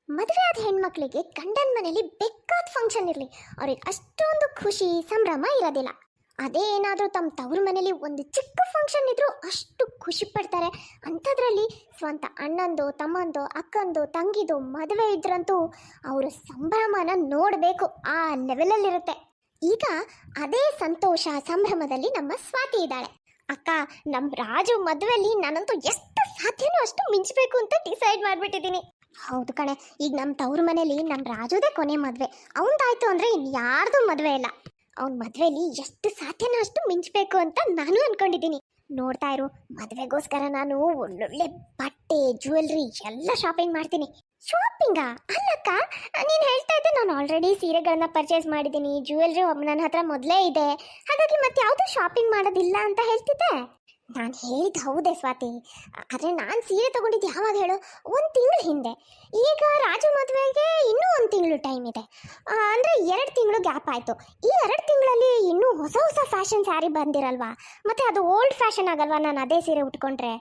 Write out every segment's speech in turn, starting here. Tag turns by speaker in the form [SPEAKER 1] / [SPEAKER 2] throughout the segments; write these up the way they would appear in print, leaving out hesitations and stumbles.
[SPEAKER 1] ಮದುವೆ ಆದ ಹೆಣ್ಮಕ್ಳಿಗೆ ಗಂಡನ ಮನೇಲಿ ಬೇಕಾದ ಫಂಕ್ಷನ್ ಇರಲಿ, ಅವ್ರಿಗೆ ಅಷ್ಟೊಂದು ಖುಷಿ ಸಂಭ್ರಮ ಇರೋದಿಲ್ಲ. ಅದೇ ಏನಾದರೂ ತಮ್ಮ ತವ್ರ ಮನೇಲಿ ಒಂದು ಚಿಕ್ಕ ಫಂಕ್ಷನ್ ಇದ್ರೂ ಅಷ್ಟು ಖುಷಿ ಪಡ್ತಾರೆ. ಅಂಥದ್ರಲ್ಲಿ ಸ್ವಂತ ಅಣ್ಣಂದು, ತಮ್ಮಂದು, ಅಕ್ಕಂದು, ತಂಗಿದು ಮದುವೆ ಇದ್ರಂತೂ ಅವರ ಸಂಭ್ರಮನ ನೋಡಬೇಕು, ಆ ಲೆವೆಲಲ್ಲಿರುತ್ತೆ. ಈಗ ಅದೇ ಸಂತೋಷ ಸಂಭ್ರಮದಲ್ಲಿ ನಮ್ಮ ಸ್ವಾತಿ ಇದ್ದಾಳೆ. ಅಕ್ಕ, ನಮ್ಮ ರಾಜು ಮದುವೆಯಲ್ಲಿ ನಾನಂತೂ ಎಷ್ಟು ಸಾಧ್ಯನೋ ಅಷ್ಟು ಮಿಂಚಬೇಕು ಅಂತ ಡಿಸೈಡ್ ಮಾಡಿಬಿಟ್ಟಿದ್ದೀನಿ. ಹೌದು ಕಣೆ, ಈಗ ನಮ್ಮ ತವ್ರ ಮನೇಲಿ ನಮ್ಮ ರಾಜುದೇ ಕೊನೆ ಮದುವೆ. ಅವನದಾಯ್ತು ಅಂದರೆ ಇನ್ಯಾರ್ದು ಮದುವೆ ಇಲ್ಲ. ಅವನ ಮದುವೆಲಿ ಎಷ್ಟು ಸಾಧ್ಯನೋ ಅಷ್ಟು ಮಿಂಚಬೇಕು ಅಂತ ನಾನು ಅನ್ಕೊಂಡಿದ್ದೀನಿ. ನೋಡ್ತಾ ಇರು, ಮದುವೆಗೋಸ್ಕರ ನಾನು ಒಳ್ಳೊಳ್ಳೆ ಬಟ್ಟೆ, ಜ್ಯುವೆಲ್ರಿ ಎಲ್ಲ ಶಾಪಿಂಗ್ ಮಾಡ್ತೀನಿ. ಶಾಪಿಂಗಾ? ಅಲ್ಲಕ್ಕ, ನೀನು ಹೇಳ್ತಾ ಇದ್ದೆ ನಾನು ಆಲ್ರೆಡಿ ಸೀರೆಗಳನ್ನ ಪರ್ಚೇಸ್ ಮಾಡಿದ್ದೀನಿ, ಜ್ಯುವೆಲ್ರಿ ನನ್ನ ಹತ್ರ ಮೊದಲೇ ಇದೆ, ಹಾಗಾಗಿ ಮತ್ತೆ ಯಾವುದೂ ಶಾಪಿಂಗ್ ಮಾಡೋದಿಲ್ಲ ಅಂತ ಹೇಳ್ತಿದ್ದೆ. ನಾನು ಹೇಳಿದ್ದು ಹೌದೇ ಸ್ವಾತಿ, ಆದರೆ ನಾನು ಸೀರೆ ತೊಗೊಂಡಿದ್ದು ಯಾವಾಗ ಹೇಳು? 1 ತಿಂಗಳ ಹಿಂದೆ. ಈಗ ರಾಜು ಮದುವೆಗೆ ಇನ್ನೂ 1 ತಿಂಗಳು ಟೈಮ್ ಇದೆ, ಅಂದರೆ 2 ತಿಂಗಳು ಗ್ಯಾಪ್ ಆಯಿತು. ಈ 2 ತಿಂಗಳಲ್ಲಿ ಇನ್ನೂ ಹೊಸ ಹೊಸ ಫ್ಯಾಷನ್ ಸ್ಯಾರಿ ಬಂದಿರಲ್ವಾ, ಮತ್ತು ಅದು ಓಲ್ಡ್ ಫ್ಯಾಷನ್ ಆಗಲ್ವಾ ನಾನು ಅದೇ ಸೀರೆ ಉಟ್ಕೊಂಡ್ರೆ.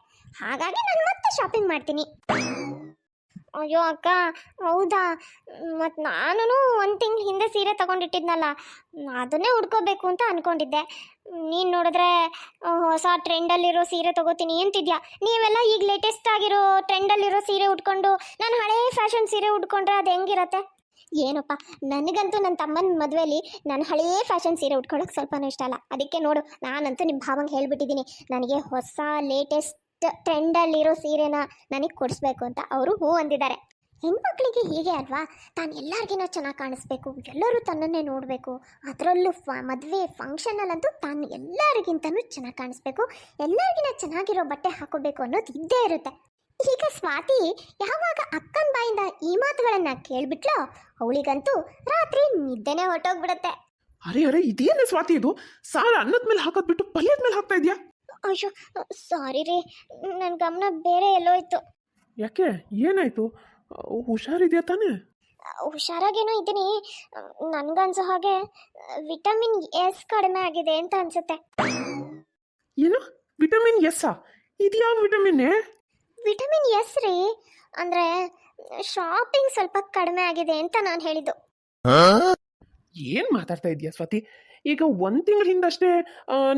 [SPEAKER 1] ಹಾಗಾಗಿ ನಾನು ಮತ್ತೆ ಶಾಪಿಂಗ್ ಮಾಡ್ತೀನಿ. ಅಯ್ಯೋ ಅಕ್ಕ, ಹೌದಾ? ಮತ್ತು ನಾನು 1 ತಿಂಗಳ ಹಿಂದೆ ಸೀರೆ ತೊಗೊಂಡಿಟ್ಟಿದ್ನಲ್ಲ, ಅದನ್ನೇ ಉಟ್ಕೋಬೇಕು ಅಂತ ಅಂದ್ಕೊಂಡಿದ್ದೆ. ನೀನು ನೋಡಿದ್ರೆ ಹೊಸ ಟ್ರೆಂಡಲ್ಲಿರೋ ಸೀರೆ ತೊಗೋತೀನಿ ಅಂತಿದ್ಯಾ. ನೀವೆಲ್ಲ ಈಗ ಲೇಟೆಸ್ಟ್ ಆಗಿರೋ ಟ್ರೆಂಡಲ್ಲಿರೋ ಸೀರೆ ಉಟ್ಕೊಂಡು ನಾನು ಹಳೇ ಫ್ಯಾಷನ್ ಸೀರೆ ಉಟ್ಕೊಂಡ್ರೆ ಅದು ಹೆಂಗಿರತ್ತೆ? ಏನಪ್ಪ, ನನಗಂತೂ ನನ್ನ ತಮ್ಮನ ಮದುವೆಯಲ್ಲಿ ನಾನು ಹಳೇ ಫ್ಯಾಷನ್ ಸೀರೆ ಉಟ್ಕೊಳ್ಳೋಕೆ ಸ್ವಲ್ಪನೂ ಇಷ್ಟ ಅಲ್ಲ. ಅದಕ್ಕೆ ನೋಡು, ನಾನಂತೂ ನಿಮ್ಮ ಭಾವಂಗೆ ಹೇಳ್ಬಿಟ್ಟಿದ್ದೀನಿ, ನನಗೆ ಹೊಸ ಲೇಟೆಸ್ಟ್ ಟ್ರೆಂಡಲ್ಲಿರೋ ಸೀರೆನ ನನಗೆ ಕೊಡಿಸ್ಬೇಕು ಅಂತ. ಅವರು ಹೂ ಅಂದಿದ್ದಾರೆ. ಹೆಣ್ಮಕ್ಳಿಗೆ ಹೀಗೆ ಅಲ್ವಾ, ತಾನು ಎಲ್ಲರಿಗಿನ ಚೆನ್ನಾಗಿ ಕಾಣಿಸ್ಬೇಕು, ಎಲ್ಲರೂ ತನ್ನನ್ನೇ ನೋಡಬೇಕು. ಅದರಲ್ಲೂ ಮದುವೆ ಫಂಕ್ಷನಲ್ಲಂತೂ ತಾನು ಎಲ್ಲರಿಗಿಂತನೂ ಚೆನ್ನಾಗಿ ಕಾಣಿಸ್ಬೇಕು, ಎಲ್ಲರಿಗಿನ ಚೆನ್ನಾಗಿರೋ ಬಟ್ಟೆ ಹಾಕೋಬೇಕು ಅನ್ನೋದು ಇದ್ದೇ ಇರುತ್ತೆ. ಈಗ ಸ್ವಾತಿ ಯಾವಾಗ ಅಕ್ಕನ ಬಾಯಿಂದ ಈ ಮಾತುಗಳನ್ನು ಕೇಳಿಬಿಟ್ಲೋ, ಅವಳಿಗಂತೂ ರಾತ್ರಿ ನಿದ್ದೆನೇ ಹೊರಟೋಗ್ಬಿಡುತ್ತೆ.
[SPEAKER 2] ಅರೆ ಅರೆ, ಇದೇನು ಸ್ವಾತಿ ಇದು? ಸಾರು ಅನ್ನದ ಮೇಲೆ ಹಾಕೋದ್ ಬಿಟ್ಟು ಪಲ್ಯದ ಮೇಲೆ ಹಾಕ್ತಾ ಇದೆಯಾ?
[SPEAKER 1] ಅಯ್ಯೋ ಸಾರಿ ರೀ, ನನ್ನ ಗಮನ ಬೇರೆ ಎಲ್ಲೋಯ್ತು.
[SPEAKER 2] ಯಾಕೆ, ಏನಾಯ್ತು? ಹುಷಾರಿದೆಯಾ ತಾನೇ?
[SPEAKER 1] ಹುಷಾರಾಗೇನೋ ಇದ್ದೀನಿ. ನನಗನ್ಸೋ ಹಾಗೆ ವಿಟಮಿನ್ ಎಸ್ ಕಡಿಮೆ ಆಗಿದೆ ಅಂತ ಅನ್ಸುತ್ತೆ.
[SPEAKER 2] ಏನು ವಿಟಮಿನ್ ಎಸ್? ಇದ್ಯಾವ ವಿಟಮಿನ್?
[SPEAKER 1] ವಿಟಮಿನ್ ಎಸ್ ರೀ, ಅಂದರೆ ಶಾಪಿಂಗ್ ಸ್ವಲ್ಪ ಕಡಿಮೆ ಆಗಿದೆ ಅಂತ ನಾನು ಹೇಳಿದ್ದು.
[SPEAKER 2] ಏನ್ ಮಾತಾಡ್ತಾ ಇದೀಯಾ ಸ್ವಾತಿ? ಈಗ 1 ತಿಂಗಳ ಹಿಂದಷ್ಟೇ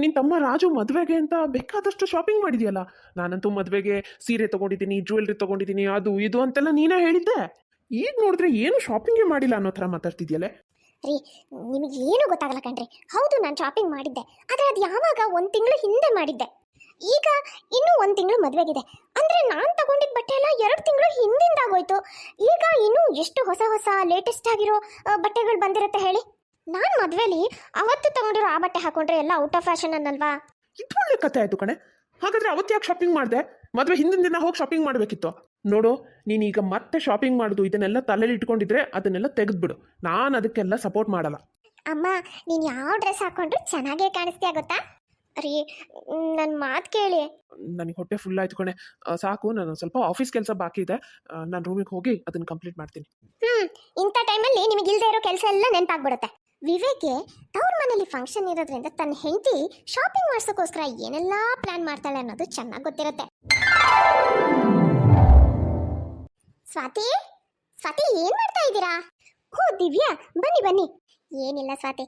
[SPEAKER 2] ನಿನ್ನ ತಮ್ಮ ರಾಜು ಮದುವೆಗೆ ಅಂತ ಬೇಕಾದಷ್ಟು ಶಾಪಿಂಗ್ ಮಾಡಿದ್ಯಲ್ಲ. ನಾನಂತೂ ಮದುವೆಗೆ ಸೀರೆ ತಗೊಂಡಿದ್ದೀನಿ, ಜ್ಯುವೆಲ್ರಿ ತಗೊಂಡಿದ್ದೀನಿ, ಅದು ಇದು ಅಂತೆಲ್ಲ ನೀನೇ ಹೇಳಿದ್ದೆ. ಈಗ ನೋಡಿದ್ರೆ ಏನು ಶಾಪಿಂಗೇ ಮಾಡಿಲ್ಲ ಅನ್ನೋ ಥರ ಮಾತಾಡ್ತಿದ್ಯಲ್ಲೇ.
[SPEAKER 1] ರೀ, ನಿಮಗೆ ಏನು ಗೊತ್ತಾಗಲ್ಲ ಕಣ್ರಿ. ಹೌದು, ನಾನು ಶಾಪಿಂಗ್ ಮಾಡಿದ್ದೆ, ಆದರೆ ಅದು ಯಾವಾಗ 1 ತಿಂಗಳು ಹಿಂದೆ ಮಾಡಿದ್ದೆ. ಈಗ ಇನ್ನೂ 1 ತಿಂಗಳು ಮದುವೆಗಿದೆ, ಅಂದರೆ ನಾನು ತಗೊಂಡಿದ್ದ ಬಟ್ಟೆ ಎಲ್ಲ 2 ತಿಂಗಳು ಹಿಂದಿಂದ ಆಗೋಯ್ತು. ಈಗ ಇನ್ನೂ ಎಷ್ಟು ಹೊಸ ಹೊಸ ಲೇಟೆಸ್ಟ್ ಆಗಿರೋ ಬಟ್ಟೆಗಳು ಬಂದಿರುತ್ತೆ ಹೇಳಿ. ನಾನು ಮದುವೆಲಿ ಅವತ್ತು ತಗೊಂಡಿರೋ ಆ ಬಟ್ಟೆ ಹಾಕೊಂಡ್ರೆ ಎಲ್ಲ ಔಟ್ ಆಫ್ ಫ್ಯಾಷನ್ ಅನ್ನಲ್ವಾ?
[SPEAKER 2] ಇದು ಒಳ್ಳೆ ಕತೆ ಆಯ್ತು ಕಣೆ. ಹಾಗಾದ್ರೆ ಅವತ್ತು ಯಾಕೆ ಶಾಪಿಂಗ್ ಮಾಡಿದೆ? ಮದುವೆ ಹಿಂದಿನ ದಿನ ಹೋಗಿ ಶಾಪಿಂಗ್ ಮಾಡಬೇಕಿತ್ತು. ನೋಡು, ನೀನೀಗ ಮತ್ತೆ ಶಾಪಿಂಗ್ ಮಾಡೋದು ಇದನ್ನೆಲ್ಲ ತಲೆಯಲ್ಲಿ ಇಟ್ಕೊಂಡಿದ್ರೆ ಅದನ್ನೆಲ್ಲ ತೆಗೆದ್ಬಿಡು. ನಾನು ಅದಕ್ಕೆಲ್ಲ ಸಪೋರ್ಟ್ ಮಾಡಲ್ಲ.
[SPEAKER 1] ಅಮ್ಮ, ನೀನು ಯಾವ ಡ್ರೆಸ್ ಹಾಕೊಂಡ್ರು ಚೆನ್ನಾಗೇ ಕಾಣಿಸ್ತೀಯ ಗೊತ್ತಾ? ರೀ, ನನ್ನ ಮಾತು ಕೇಳಿ.
[SPEAKER 2] ನನಗೆ ಹೊಟ್ಟೆ ಫುಲ್ ಆಯ್ತು ಕಣೆ, ಸಾಕು. ನಾನು ಸ್ವಲ್ಪ ಆಫೀಸ್ ಕೆಲಸ ಬಾಕಿ ಇದೆ, ನಾನು ರೂಮಿಗೆ ಹೋಗಿ ಅದನ್ನ ಕಂಪ್ಲೀಟ್ ಮಾಡ್ತೀನಿ.
[SPEAKER 1] ಇಂಥ ಟೈಮಲ್ಲಿ ನಿಮಗೆ ಇಲ್ಲದೆ ಇರೋ ಕೆಲಸ ಎಲ್ಲ ನೆನಪಾಗ್ಬಿಡುತ್ತೆ. ವಿವೇಕ್ಗೆ ತವ್ರ ಮನೇಲಿ ಫಂಕ್ಷನ್ ಇರೋದ್ರಿಂದ ತನ್ನ ಹೆಂಡತಿ ಶಾಪಿಂಗ್ ಮಾಡ್ಸೋಕ್ಕೋಸ್ಕರ ಏನೆಲ್ಲ ಪ್ಲಾನ್ ಮಾಡ್ತಾಳೆ ಅನ್ನೋದು ಚೆನ್ನಾಗಿ ಗೊತ್ತಿರುತ್ತೆ. ಸ್ವಾತಿ, ಸ್ವಾತಿ, ಏನ್ ಮಾಡ್ತಾ ಇದ್ದೀರಾ? ಹೋ ದಿವ್ಯಾ, ಬನ್ನಿ ಬನ್ನಿ. ಏನಿಲ್ಲ ಸ್ವಾತಿ,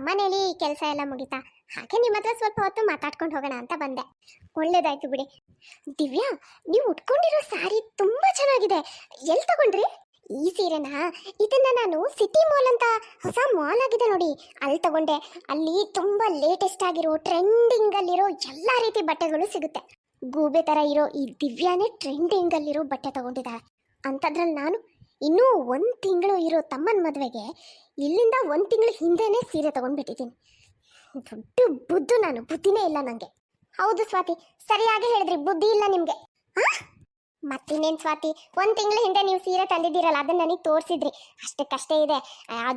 [SPEAKER 1] ಮನೇಲಿ ಕೆಲಸ ಎಲ್ಲ ಮುಗಿತಾ, ಹಾಗೆ ನಿಮ್ಮ ಹತ್ರ ಸ್ವಲ್ಪ ಹೊತ್ತು ಮಾತಾಡ್ಕೊಂಡು ಹೋಗೋಣ ಅಂತ ಬಂದೆ. ಒಳ್ಳೇದಾಯ್ತು ಬಿಡಿ. ದಿವ್ಯಾ, ನೀವು ಉಟ್ಕೊಂಡಿರೋ ಸ್ಯಾರಿ ತುಂಬಾ ಚೆನ್ನಾಗಿದೆ. ಎಲ್ಲಿ ತಗೊಂಡ್ರಿ ಈ ಸೀರೆನ? ಇದನ್ನ ನಾನು ಸಿಟಿ ಮಾಲ್ ಅಂತ ಹೊಸ ಮಾಲ್ ಆಗಿದೆ ನೋಡಿ, ಅಲ್ಲಿ ತಗೊಂಡೆ. ಅಲ್ಲಿ ತುಂಬಾ ಲೇಟೆಸ್ಟ್ ಆಗಿರೋ ಟ್ರೆಂಡಿಂಗ್ ಅಲ್ಲಿರೋ ಎಲ್ಲ ರೀತಿ ಬಟ್ಟೆಗಳು ಸಿಗುತ್ತೆ. ಗೂಬೆ ತರ ಇರೋ ಈ ದಿವ್ಯಾನೇ ಟ್ರೆಂಡಿಂಗ್ ಅಲ್ಲಿರೋ ಬಟ್ಟೆ ತಗೊಂಡಿದ್ದಾಳೆ. ಅಂಥದ್ರಲ್ಲಿ ನಾನು ಇನ್ನೂ 1 ತಿಂಗಳು ಇರೋ ತಮ್ಮನ ಮದುವೆಗೆ ಇಲ್ಲಿಂದ 1 ತಿಂಗಳು ಹಿಂದೆನೇ ಸೀರೆ ತಗೊಂಡ್ಬಿಟ್ಟಿದ್ದೀನಿ. ದೊಡ್ಡ ಬುದ್ಧು ನಾನು, ಬುದ್ಧಿನೇ ಇಲ್ಲ ನನಗೆ. ಹೌದು ಸ್ವಾತಿ, ಸರಿಯಾಗಿ ಹೇಳಿದ್ರಿ, ಬುದ್ಧಿ ಇಲ್ಲ ನಿಮಗೆ. ಮತ್ತಿನ್ನೇನು ಸ್ವಾತಿ, 1 ತಿಂಗಳ ಹಿಂದೆ ನೀವು ಸೀರೆ ತಂದಿದ್ದೀರಲ್ಲ, ಅದನ್ನ ನನಗೆ ತೋರಿಸಿದ್ರಿ. ಅಷ್ಟಕ್ಕಷ್ಟೇ ಇದೆ,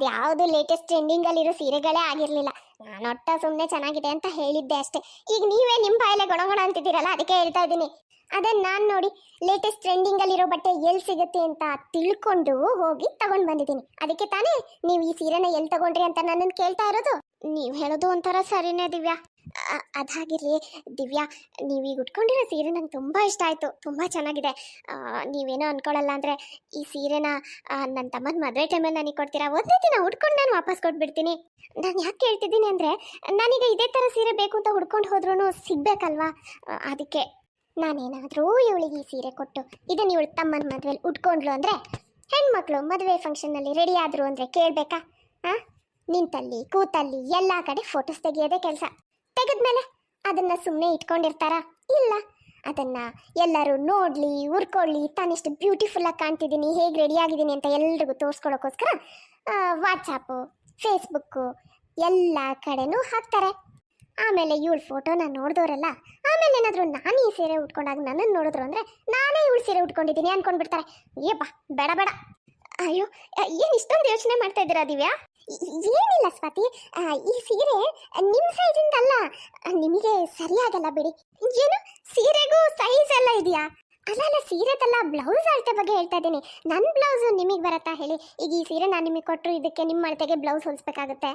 [SPEAKER 1] ಯಾವುದು ಲೇಟೆಸ್ಟ್ ಟ್ರೆಂಡಿಂಗಲ್ಲಿರೋ ಸೀರೆಗಳೇ ಆಗಿರಲಿಲ್ಲ. ನಾನು ಒಟ್ಟ ಸುಮ್ಮನೆ ಚೆನ್ನಾಗಿದೆ ಅಂತ ಹೇಳಿದ್ದೆ ಅಷ್ಟೇ. ಈಗ ನೀವೇ ನಿಮ್ಮ ಬಾಯಲ್ಲೇ ಗೊಣಗೊಣ ಅಂತಿದ್ದೀರಲ್ಲ, ಅದಕ್ಕೆ ಹೇಳ್ತಾ ಇದ್ದೀನಿ. ಅದನ್ನು ನಾನು ನೋಡಿ ಲೇಟೆಸ್ಟ್ ಟ್ರೆಂಡಿಂಗಲ್ಲಿರೋ ಬಟ್ಟೆ ಎಲ್ಲಿ ಸಿಗುತ್ತೆ ಅಂತ ತಿಳ್ಕೊಂಡು ಹೋಗಿ ತಗೊಂಡು ಬಂದಿದ್ದೀನಿ. ಅದಕ್ಕೆ ತಾನೇ ನೀವು ಈ ಸೀರೆನ ಎಲ್ಲಿ ತಗೊಂಡ್ರಿ ಅಂತ ನನ್ನನ್ನು ಕೇಳ್ತಾ ಇರೋದು. ನೀವು ಹೇಳೋದು ಒಂಥರ ಸರಿನೇ ದಿವ್ಯಾ. ಅದಾಗಿರಲಿ ದಿವ್ಯಾ, ನೀವೀಗ ಉಟ್ಕೊಂಡಿರೋ ಸೀರೆ ನಂಗೆ ತುಂಬ ಇಷ್ಟ ಆಯಿತು, ತುಂಬ ಚೆನ್ನಾಗಿದೆ. ನೀವೇನೋ ಅನ್ಕೊಳ್ಳಲ್ಲ ಅಂದರೆ ಈ ಸೀರೆನ ನನ್ನ ತಮ್ಮನ ಮದುವೆ ಟೈಮಲ್ಲಿ ನನಗೆ ಕೊಡ್ತೀರಾ? ಒಂದೇ ದಿನ ಉಟ್ಕೊಂಡು ನಾನು ವಾಪಸ್ ಕೊಟ್ಬಿಡ್ತೀನಿ. ನಾನು ಯಾಕೆ ಕೇಳ್ತಿದ್ದೀನಿ ಅಂದರೆ ನಾನೀಗ ಇದೇ ಥರ ಸೀರೆ ಬೇಕು ಅಂತ ಹುಡ್ಕೊಂಡು ಹೋದ್ರೂ ಸಿಗ್ಬೇಕಲ್ವಾ, ಅದಕ್ಕೆ ನಾನೇನಾದರೂ ಇವಳಿಗೆ ಈ ಸೀರೆ ಕೊಟ್ಟು ಇದನ್ನು ಇವಳು ತಮ್ಮನ ಮದುವೆಲಿ ಉಟ್ಕೊಂಡ್ಲು ಅಂದರೆ ಹೆಣ್ಮಕ್ಳು ಮದುವೆ ಫಂಕ್ಷನ್ನಲ್ಲಿ ರೆಡಿ ಆದರು ಅಂದರೆ ಕೇಳಬೇಕಾ? ಹಾಂ, ನಿಂತಲ್ಲಿ ಕೂತಲ್ಲಿ ಎಲ್ಲ ಕಡೆ ಫೋಟೋಸ್ ತೆಗಿಯೋದೇ ಕೆಲಸ. ತೆಗೆದ್ಮೇಲೆ ಅದನ್ನು ಸುಮ್ಮನೆ ಇಟ್ಕೊಂಡಿರ್ತಾರ? ಇಲ್ಲ, ಅದನ್ನು ಎಲ್ಲರೂ ನೋಡಲಿ, ಉರ್ಕೊಳ್ಳಿ, ತಾನಿಷ್ಟು ಬ್ಯೂಟಿಫುಲ್ಲಾಗಿ ಕಾಣ್ತಿದ್ದೀನಿ, ಹೇಗೆ ರೆಡಿ ಆಗಿದ್ದೀನಿ ಅಂತ ಎಲ್ರಿಗೂ ತೋರಿಸ್ಕೊಳ್ಳೋಕ್ಕೋಸ್ಕರ ವಾಟ್ಸಪ್ಪು, ಫೇಸ್ಬುಕ್ಕು ಎಲ್ಲ ಕಡೆನೂ ಹಾಕ್ತಾರೆ. ಆಮೇಲೆ ಇವಳು ಫೋಟೋನ ನೋಡಿದವರೆಲ್ಲ ಆಮೇಲೆ ಏನಾದರೂ ನಾನು ಈ ಸೀರೆ ಉಟ್ಕೊಂಡಾಗ ನನ್ನನ್ನು ನೋಡಿದ್ರು ಅಂದರೆ ನಾನೇ ಇವಳು ಸೀರೆ ಉಟ್ಕೊಂಡಿದ್ದೀನಿ ಅಂದ್ಕೊಂಡ್ಬಿಡ್ತಾರೆ. ಏಪ್ಪ ಬೇಡ ಬೇಡ. ಅಯ್ಯೋ, ಏನು ಇಷ್ಟೊಂದು ಯೋಚನೆ ಮಾಡ್ತಾ ಇದ್ದೀರಾ ದಿವ್ಯಾ? ಏನಿಲ್ಲ ಸ್ವಾತಿ, ಈ ಸೀರೆ ನಿಮ್ಮ ಸೈಜಿಂದ ಅಲ್ಲ, ನಿಮಗೆ ಸರಿಯಾಗಲ್ಲ ಬಿಡಿ. ಏನು ಸೀರೆಗೂ ಸೈಜ್ ಎಲ್ಲ ಇದೆಯಾ? ಅಲ್ಲ ಸೀರೆದಲ್ಲ, ಬ್ಲೌಸ್ ಅಳತೆ ಬಗ್ಗೆ ಹೇಳ್ತಾ ಇದ್ದೀನಿ. ನನ್ನ ಬ್ಲೌಸು ನಿಮಗೆ ಬರತ್ತಾ ಹೇಳಿ? ಈಗ ಈ ಸೀರೆ ನಾನು ನಿಮಗೆ ಕೊಟ್ಟರು ಇದಕ್ಕೆ ನಿಮ್ಮ ಅಳತೆಗೆ ಬ್ಲೌಸ್ ಹೊಲಿಸ್ಬೇಕಾಗುತ್ತೆ.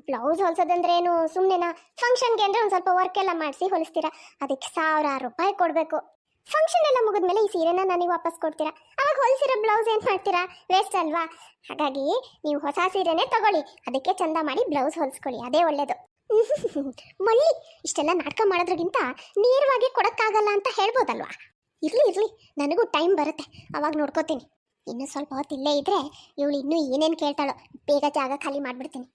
[SPEAKER 1] ಬ್ಲೌಸ್ ಹೊಲಿಸೋದಂದ್ರೆ ಏನು ಸುಮ್ಮನೆನಾ? ಫಂಕ್ಷನ್ಗೆ ಅಂದರೆ ಒಂದು ಸ್ವಲ್ಪ ವರ್ಕ್ ಎಲ್ಲ ಮಾಡಿಸಿ ಹೊಲಿಸ್ತೀರಾ, ಅದಕ್ಕೆ 1000 ರೂಪಾಯಿ ಕೊಡಬೇಕು. ಫಂಕ್ಷನ್ ಎಲ್ಲ ಮುಗಿದ್ಮೇಲೆ ಈ ಸೀರೆನ ನನಗೆ ವಾಪಸ್ ಕೊಡ್ತೀರಾ, ಅವಾಗ ಹೊಲಿಸಿರೋ ಬ್ಲೌಸ್ ಏನು ಮಾಡ್ತೀರಾ? ವೇಸ್ಟ್ ಅಲ್ವಾ? ಹಾಗಾಗಿ ನೀವು ಹೊಸ ಸೀರೆನೇ ತಗೊಳ್ಳಿ, ಅದಕ್ಕೆ ಚಂದ ಮಾಡಿ ಬ್ಲೌಸ್ ಹೊಲಿಸ್ಕೊಳ್ಳಿ, ಅದೇ ಒಳ್ಳೇದು. ಮಳ್ಳಿ, ಇಷ್ಟೆಲ್ಲ ನಾಟಕ ಮಾಡೋದ್ರಿಗಿಂತ ನೇರವಾಗಿ ಕೊಡೋಕ್ಕಾಗಲ್ಲ ಅಂತ ಹೇಳ್ಬೋದಲ್ವಾ? ಇರಲಿ, ನನಗೂ ಟೈಮ್ ಬರುತ್ತೆ, ಅವಾಗ ನೋಡ್ಕೋತೀನಿ. ಇನ್ನೂ ಸ್ವಲ್ಪ ಹೊತ್ತು ಇಲ್ಲೇ ಇದ್ರೆ ಇವಳು ಇನ್ನೂ ಏನೇನು ಕೇಳ್ತಾಳೋ, ಬೇಗ ಜಾಗ ಖಾಲಿ ಮಾಡಿಬಿಡ್ತೀನಿ.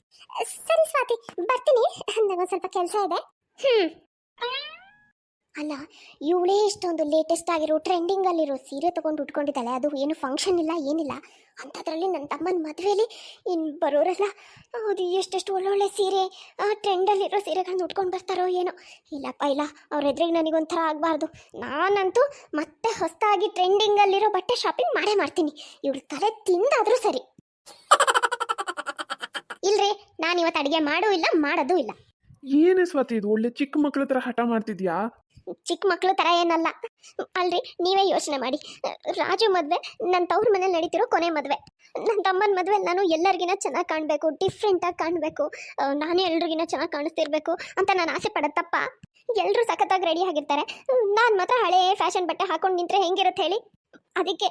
[SPEAKER 1] ಸರಿ ಸ್ವಾತಿ, ಬರ್ತೀನಿ, ನನಗೊಂದು ಸ್ವಲ್ಪ ಕೆಲಸ ಇದೆ. ಅಲ್ಲ, ಇವಳೇ ಇಷ್ಟೊಂದು ಲೇಟೆಸ್ಟ್ ಆಗಿರೋ ಟ್ರೆಂಡಿಂಗಲ್ಲಿರೋ ಸೀರೆ ತೊಗೊಂಡು ಉಟ್ಕೊಂಡಿದ್ದಾಳೆ, ಅದು ಏನು ಫಂಕ್ಷನ್ ಇಲ್ಲ ಏನಿಲ್ಲ ಅಂಥದ್ರಲ್ಲಿ ನನ್ನ ತಮ್ಮನ ಮದುವೆಯಲ್ಲಿ ಇನ್ನು ಬರೋರೆಲ್ಲ ಅದು ಎಷ್ಟೆಷ್ಟು ಒಳ್ಳೊಳ್ಳೆ ಸೀರೆ ಟ್ರೆಂಡಲ್ಲಿರೋ ಸೀರೆಗಳನ್ನ ಉಟ್ಕೊಂಡು ಬರ್ತಾರೋ ಏನೋ. ಇಲ್ಲಪ್ಪ ಇಲ್ಲ, ಅವ್ರ ಎದುರಿಗೆ ನನಗೊಂಥರ ಆಗಬಾರ್ದು. ನಾನಂತೂ ಮತ್ತೆ ಹೊಸದಾಗಿ ಟ್ರೆಂಡಿಂಗಲ್ಲಿರೋ ಬಟ್ಟೆ ಶಾಪಿಂಗ್ ಮಾಡೇ ಮಾಡ್ತೀನಿ, ಇವಳು ತಲೆ ತಿಂದಾದರೂ ಸರಿ. ಇಲ್ರಿ, ನಾನು ಇವತ್ತು ಅಡುಗೆ ಮಾಡೂ ಇಲ್ಲ, ಮಾಡೋದೂ ಇಲ್ಲ.
[SPEAKER 2] ಏನೇ ಸ್ವಾತಿ, ಇದು ಒಳ್ಳೆ ಚಿಕ್ಕ ಮಕ್ಳ ಥರ ಹಠ ಮಾಡ್ತಿದ್ಯಾ?
[SPEAKER 1] ಚಿಕ್ಕ ಮಕ್ಕಳು ಥರ ಏನಲ್ಲ. ಅಲ್ರಿ, ನೀವೇ ಯೋಚನೆ ಮಾಡಿ, ರಾಜು ಮದುವೆ ನನ್ನ ತವ್ರ ಮನೇಲಿ ನಡೀತಿರೋ ಕೊನೆ ಮದುವೆ. ನನ್ನ ತಮ್ಮನ ಮದುವೆ ನಾನು ಎಲ್ಲರಿಗಿನ ಚೆನ್ನಾಗಿ ಕಾಣಬೇಕು, ಡಿಫ್ರೆಂಟಾಗಿ ಕಾಣಬೇಕು, ನಾನೇ ಎಲ್ರಿಗಿನ ಚೆನ್ನಾಗಿ ಕಾಣಿಸ್ತಿರ್ಬೇಕು ಅಂತ ನಾನು ಆಸೆ ಪಡತ್ತಪ್ಪ. ಎಲ್ಲರೂ ಸಖತ್ತಾಗಿ ರೆಡಿ ಆಗಿರ್ತಾರೆ, ನಾನು ಮಾತ್ರ ಹಳೇ ಫ್ಯಾಷನ್ ಬಟ್ಟೆ ಹಾಕೊಂಡು ನಿಂತರೆ ಹೆಂಗಿರುತ್ತೆ ಹೇಳಿ? ಅದಕ್ಕೆ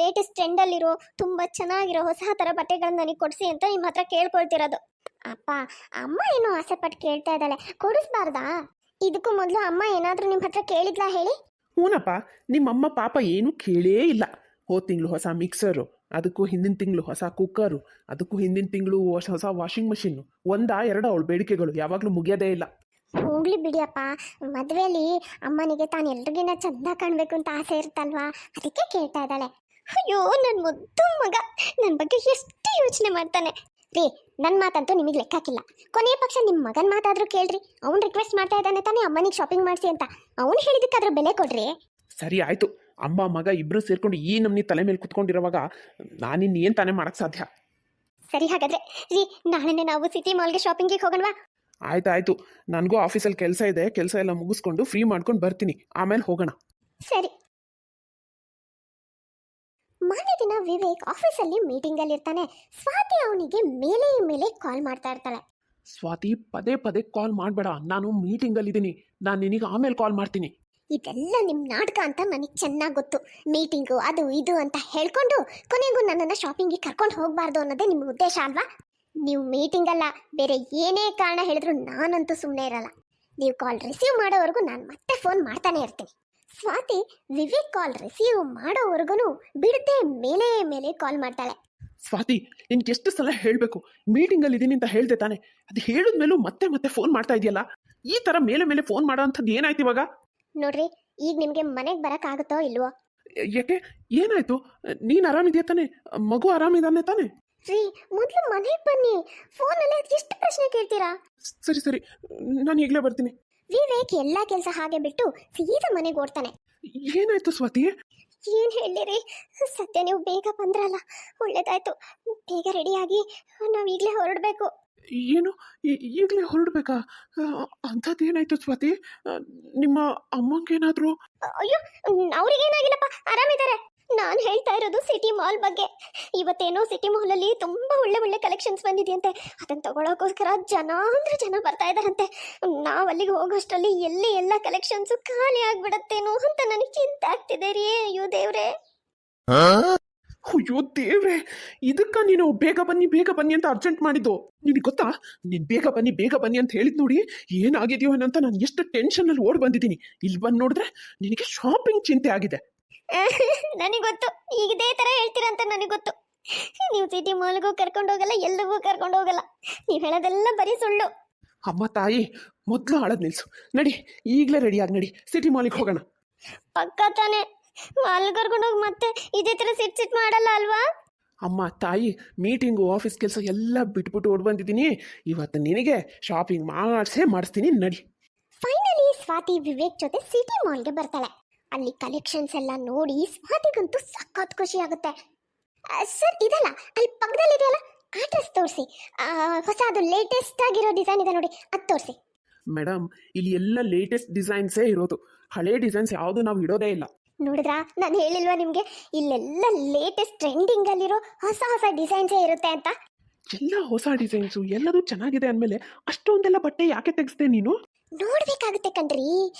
[SPEAKER 1] ಲೇಟೆಸ್ಟ್ ಟ್ರೆಂಡಲ್ಲಿರೋ ತುಂಬ ಚೆನ್ನಾಗಿರೋ ಹೊಸ ಥರ ಬಟ್ಟೆಗಳನ್ನ ನನಗೆ ಕೊಡಿಸಿ ಅಂತ ನಿಮ್ಮ ಹತ್ರ ಕೇಳ್ಕೊಳ್ತಿರೋದು. ಅಪ್ಪ, ಅಮ್ಮ ಏನೋ ಆಸೆ ಪಟ್ಟು ಕೇಳ್ತಾ ಇದ್ದಾಳೆ, ಕೊಡಿಸ್ಬಾರ್ದಾ? ಇದಕ್ಕೂ ಮೊದಲು ಅಮ್ಮ ಏನಾದರೂ ನಿಮ್ಮ ಹತ್ರ ಕೇಳಿದ್ಲಾ ಹೇಳಿ?
[SPEAKER 2] ಹೂನಪ್ಪ, ನಿಮ್ಮಮ್ಮ ಪಾಪ ಏನೂ ಕೇಳೇ ಇಲ್ಲ. ಹೋದ ತಿಂಗಳು ಹೊಸ ಮಿಕ್ಸರು, ಅದಕ್ಕೂ ಹಿಂದಿನ ತಿಂಗಳು ಹೊಸ ಕುಕ್ಕರು, ಅದಕ್ಕೂ ಹಿಂದಿನ ತಿಂಗಳು ಹೊಸ ವಾಷಿಂಗ್ ಮಷಿನ್ನು. 1-2 ಅವಳು ಬೇಡಿಕೆಗಳು ಯಾವಾಗಲೂ ಮುಗಿಯೋದೇ ಇಲ್ಲ.
[SPEAKER 1] ಹೋಗ್ಲಿ ಬಿಡಿಯಪ್ಪ, ಮದುವೆಯಲ್ಲಿ ಅಮ್ಮನಿಗೆ ತಾನು ಎಲ್ರಿಗಿನ ಚಂದ ಕಾಣಬೇಕು ಅಂತ ಆಸೆ ಇರುತ್ತಲ್ವಾ, ಅದಕ್ಕೆ ಕೇಳ್ತಾ ಇದ್ದಾಳೆ. ಅಯ್ಯೋ, ನನ್ನ ಮುದ್ದು ಮಗ ನನ್ನ ಬಗ್ಗೆ ಎಷ್ಟು ಯೋಚನೆ ಮಾಡ್ತಾನೆ ರೀ. ನನ್ನ ಮಾತಂತೂ ನಿಮಗೆ ಲೆಕ್ಕಾಕಿಲ್ಲ. ಕೊನೆಯ ಪಕ್ಷ ನಿಮ್ಮ ಮಗನ ಮಾತಾದರೂ ಕೇಳ್ರಿ. ಅವ್ನು ರಿಕ್ವೆಸ್ಟ್ ಮಾಡ್ತಾ ಇದ್ದಾನೆ ತಾನೇ ಅಮ್ಮನಿಗೆ ಶಾಪಿಂಗ್ ಮಾಡಿಸಿ ಅಂತ, ಅವ್ನು ಹೇಳಿದ್ದಕ್ಕಾದ್ರೂ ಬೆಲೆ ಕೊಡ್ರಿ.
[SPEAKER 2] ಸರಿ ಆಯಿತು, ಅಮ್ಮ ಮಗ ಇಬ್ಬರು ಸೇರ್ಕೊಂಡು ಈ ನಮ್ಮನಿ ತಲೆ ಮೇಲೆ ಕುತ್ಕೊಂಡಿರೋವಾಗ ನಾನಿನ್ನೇನು ತಾನೇ ಮಾಡೋಕ್ಕೆ ಸಾಧ್ಯ?
[SPEAKER 1] ಸರಿ, ಹಾಗಾದರೆ ರೀ, ನಾಳೆನೇ ನಾವು ಸಿಟಿ ಮಾಲ್ಗೆ ಶಾಪಿಂಗಿಗೆ ಹೋಗೋಣವಾ?
[SPEAKER 2] ಆಯ್ತು, ನನಗೂ ಆಫೀಸಲ್ಲಿ ಕೆಲಸ ಇದೆ, ಕೆಲಸ ಎಲ್ಲ ಮುಗಿಸ್ಕೊಂಡು ಫ್ರೀ ಮಾಡ್ಕೊಂಡು ಬರ್ತೀನಿ, ಆಮೇಲೆ ಹೋಗೋಣ.
[SPEAKER 1] ಸರಿ. ಮಾರನೇ ದಿನ ವಿವೇಕ್ ಆಫೀಸಲ್ಲಿ ಮೀಟಿಂಗಲ್ಲಿ ಇರ್ತಾನೆ. ಸ್ವಾತಿ ಅವನಿಗೆ ಮೇಲೆ ಕಾಲ್ ಮಾಡ್ತಾ ಇರ್ತಾಳೆ.
[SPEAKER 2] ಸ್ವಾತಿ, ಪದೇ ಪದೇ ಕಾಲ್ ಮಾಡಬೇಡ, ನಾನು ಮೀಟಿಂಗಲ್ಲಿದ್ದೀನಿ, ನಾನು ನಿನಗೆ ಆಮೇಲೆ ಕಾಲ್ ಮಾಡ್ತೀನಿ.
[SPEAKER 1] ಇದೆಲ್ಲ ನಿಮ್ಮ ನಾಟಕ ಅಂತ ನನಗೆ ಚೆನ್ನಾಗಿ ಗೊತ್ತು. ಮೀಟಿಂಗು ಅದು ಇದು ಅಂತ ಹೇಳ್ಕೊಂಡು ಕೊನೆಗೂ ನನ್ನನ್ನು ಶಾಪಿಂಗಿಗೆ ಕರ್ಕೊಂಡು ಹೋಗಬಾರ್ದು ಅನ್ನೋದೇ ನಿಮ್ಮ ಉದ್ದೇಶ ಅಲ್ವಾ? ನೀವು ಮೀಟಿಂಗಲ್ಲ, ಬೇರೆ ಏನೇ ಕಾರಣ ಹೇಳಿದ್ರು ನಾನಂತೂ ಸುಮ್ಮನೆ ಇರಲ್ಲ. ನೀವು ಕಾಲ್ ರಿಸೀವ್ ಮಾಡೋವರೆಗೂ ನಾನು ಮತ್ತೆ ಫೋನ್ ಮಾಡ್ತಾನೆ ಇರ್ತೀನಿ. ಸ್ವಾತಿ ವಿವೇಕ್ ಕಾಲ್ ರಿಸೀವ್ ಮಾಡೋವರೆಗೂ ಬಿಡದೆ ಮೇಲೆ ಕಾಲ್ ಮಾಡ್ತಾಳೆ.
[SPEAKER 2] ಸ್ವಾತಿ, ನಿನ್ಗೆ ಎಷ್ಟು ಸಲ ಹೇಳಬೇಕು, ಮೀಟಿಂಗಲ್ಲಿ ಇದ್ದೀನಿ ಅಂತ ಹೇಳ್ದೆ ತಾನೆ? ಅದು ಹೇಳಿದ್ಮೇಲೂ ಮತ್ತೆ ಫೋನ್ ಮಾಡ್ತಾ ಇದೆಯಲ್ಲ, ಈ ಥರ ಮೇಲೆ ಫೋನ್ ಮಾಡೋ ಅಂಥದ್ದು ಏನಾಯ್ತು ಇವಾಗ?
[SPEAKER 1] ನೋಡ್ರಿ, ಈಗ ನಿಮಗೆ ಮನೆಗೆ ಬರೋಕ್ಕಾಗುತ್ತೋ ಇಲ್ವೋ?
[SPEAKER 2] ಯಾಕೆ, ಏನಾಯ್ತು? ನೀನು ಆರಾಮಿದೆಯಾ ತಾನೆ? ಮಗು ಆರಾಮಿದಾನೆ ತಾನೆ?
[SPEAKER 1] ರೀ, ಮೊದಲು ಮನೆಗೆ ಬನ್ನಿ, ಫೋನಲ್ಲಿ ಎಷ್ಟು ಪ್ರಶ್ನೆ ಕೇಳ್ತೀರಾ?
[SPEAKER 2] ಸರಿ, ನಾನು ಈಗಲೇ ಬರ್ತೀನಿ.
[SPEAKER 1] ವಿವೇಕ್ ಎಲ್ಲ ಕೆಲಸ ಹಾಗೆ ಬಿಟ್ಟು ಸೀದಾ ಮನೆಗೆ ಓಡ್ತಾನೆ.
[SPEAKER 2] ಏನಾಯ್ತು ಸ್ವಾತಿ?
[SPEAKER 1] ಏನು ಹೇಳಿರಿ, ಸದ್ಯ ನೀವು ಬೇಗ ಬಂದ್ರಲ್ಲ, ಒಳ್ಳೇದಾಯ್ತು. ಬೇಗ ರೆಡಿಯಾಗಿ ನಾವು ಈಗಲೇ ಹೊರಡಬೇಕು.
[SPEAKER 2] ಏನು, ಈಗಲೇ ಹೊರಡ್ಬೇಕಾ? ಅಂಥದ್ದೇನಾಯ್ತು ಸ್ವಾತಿ? ನಿಮ್ಮ ಅಮ್ಮಂಗೇನಾದರೂ?
[SPEAKER 1] ಅಯ್ಯೋ, ಅವ್ರಿಗೇನಾಗಿಲ್ಲಪ್ಪ, ಆರಾಮಿದ್ದಾರೆ. ನಾನು ಹೇಳ್ತಾ ಇರೋದು ಸಿಟಿ ಮಾಲ್ ಬಗ್ಗೆ. ಇವತ್ತೇನೋ ಸಿಟಿ ಮಾಲಲ್ಲಿ ತುಂಬ ಒಳ್ಳೆ ಒಳ್ಳೆ ಕಲೆಕ್ಷನ್ಸ್ ಬಂದಿದೆಯಂತೆ. ಅದನ್ನು ತಗೊಳ್ಳೋಕ್ಕೋಸ್ಕರ ಜನ ಅಂದರೆ ಜನ ಬರ್ತಾ ಇದ್ದಾರಂತೆ. ನಾವು ಅಲ್ಲಿಗೆ ಹೋಗೋಷ್ಟರಲ್ಲಿ ಎಲ್ಲಿ ಎಲ್ಲ ಕಲೆಕ್ಷನ್ಸು ಖಾಲಿ ಆಗ್ಬಿಡತ್ತೇನೋ ಅಂತ ನನಗೆ ಚಿಂತೆ ಆಗ್ತಿದೆ ರೀ. ಅಯ್ಯೋ ದೇವ್ರೆ.
[SPEAKER 2] ಅಯ್ಯೋ ದೇವ್ರೆ, ಇದಕ್ಕ ನೀನು ಬೇಗ ಬನ್ನಿ ಅಂತ ಅರ್ಜೆಂಟ್ ಮಾಡಿದ್ದು. ನಿನಗೆ ಗೊತ್ತಾ, ನೀನು ಬೇಗ ಬನ್ನಿ ಅಂತ ಹೇಳಿದ್ ನೋಡಿ ಏನಾಗಿದೆಯೋ ಅಂತ ನಾನು ಎಷ್ಟು ಟೆನ್ಷನಲ್ಲಿ ಓಡ್ ಬಂದಿದ್ದೀನಿ. ಇಲ್ಲಿ ಬಂದು ನೋಡಿದ್ರೆ ನಿನಗೆ ಶಾಪಿಂಗ್ ಚಿಂತೆ ಆಗಿದೆ.
[SPEAKER 1] ನನಗೆ ಗೊತ್ತು, ಈಗ ಇದೇ ಥರ ಹೇಳ್ತೀರಂತ ನನಗೆ ಗೊತ್ತು. ನೀವು ಸಿಟಿ ಮಾಲ್ಗೂ ಕರ್ಕೊಂಡು ಹೋಗಲ್ಲ, ಎಲ್ಲಿಗೂ ಕರ್ಕೊಂಡು ಹೋಗಲ್ಲ. ನೀವು ಹೇಳೋದೆಲ್ಲ ಬರೀ ಸುಳ್ಳು.
[SPEAKER 2] ಅಮ್ಮ ತಾಯಿ, ಮೊದಲು ಹಾಳದ್ ನಿಲ್ಸು. ನಡಿ, ಈಗಲೇ ರೆಡಿಯಾಗಿ ನಡಿ, ಸಿಟಿ ಮಾಲಿಗೆ ಹೋಗೋಣ.
[SPEAKER 1] ಪಕ್ಕ ತಾನೆ, ಮಾಲ್ ಕರ್ಕೊಂಡು ಹೋಗಿ ಮತ್ತೆ ಇದೇ ಥರ ಸಿಟ್ ಮಾಡಲ್ಲ ಅಲ್ವಾ?
[SPEAKER 2] ಅಮ್ಮ ತಾಯಿ, ಮೀಟಿಂಗು ಆಫೀಸ್ ಕೆಲಸ ಎಲ್ಲ ಬಿಟ್ಬಿಟ್ಟು ಓಡ್ ಬಂದಿದ್ದೀನಿ. ಇವತ್ತು ನಿನಗೆ ಶಾಪಿಂಗ್ ಮಾಡಿಸ್ತೀನಿ, ನಡಿ.
[SPEAKER 1] ಫೈನಲಿ ಸ್ವಾತಿ ವಿವೇಕ್ ಜೊತೆ ಸಿಟಿ ಮಾಲ್ಗೆ ಬರ್ತಾಳೆ. ಅಲ್ಲಿ ಕಲೆಕ್ಷನ್ಸ್ ಎಲ್ಲ ನೋಡಿ ಸ್ವಾತಿಗಂತೂ ಸಖತ್ ಖುಷಿ ಆಗುತ್ತೆ. ಸರ್ ಇದಲ್ಲ, ಅಲ್ಲಿ ಪಕ್ಕದಲ್ಲಿ ಇದೆಯಲ್ಲ ಆ ಡ್ರೆಸ್ ತೋರಿಸಿ, ಹೊಸದು ಲೇಟೆಸ್ಟ್ ಆಗಿರೋ ಡಿಸೈನ್ ಇದೆ ನೋಡಿ, ಅದು ತೋರಿಸಿ.
[SPEAKER 2] ಮೇಡಮ್, ಇಲ್ಲಿ ಎಲ್ಲ ಲೇಟೆಸ್ಟ್ ಡಿಸೈನ್ಸೇ ಇರೋದು. ಹಳೆ ಡಿಸೈನ್ಸ್ ಯಾವುದು ನಾವು ಇಡೋದೇ ಇಲ್ಲ.
[SPEAKER 1] ನೋಡಿದ್ರಾ, ನಾನು ಹೇಳಿಲ್ವಾ ನಿಮಗೆ ಇಲ್ಲೆಲ್ಲ ಲೇಟೆಸ್ಟ್ ಟ್ರೆಂಡಿಂಗ್ ಅಲ್ಲಿರೋ ಹೊಸ ಹೊಸ ಡಿಸೈನ್ಸೇ ಇರುತ್ತೆ ಅಂತ.
[SPEAKER 2] ಎಲ್ಲ ಹೊಸ ಡಿಸೈನ್ಸು, ಎಲ್ಲದೂ ಚೆನ್ನಾಗಿದೆ ಅಂದಮೇಲೆ ಅಷ್ಟೊಂದೆಲ್ಲ ಬಟ್ಟೆ ಯಾಕೆ ತೆಗೆಸ್ದೆ ನೀನು?
[SPEAKER 1] ನೋಡ್ಬೇಕಾಗುತ್ತೆ ಕಣ್ರಿ,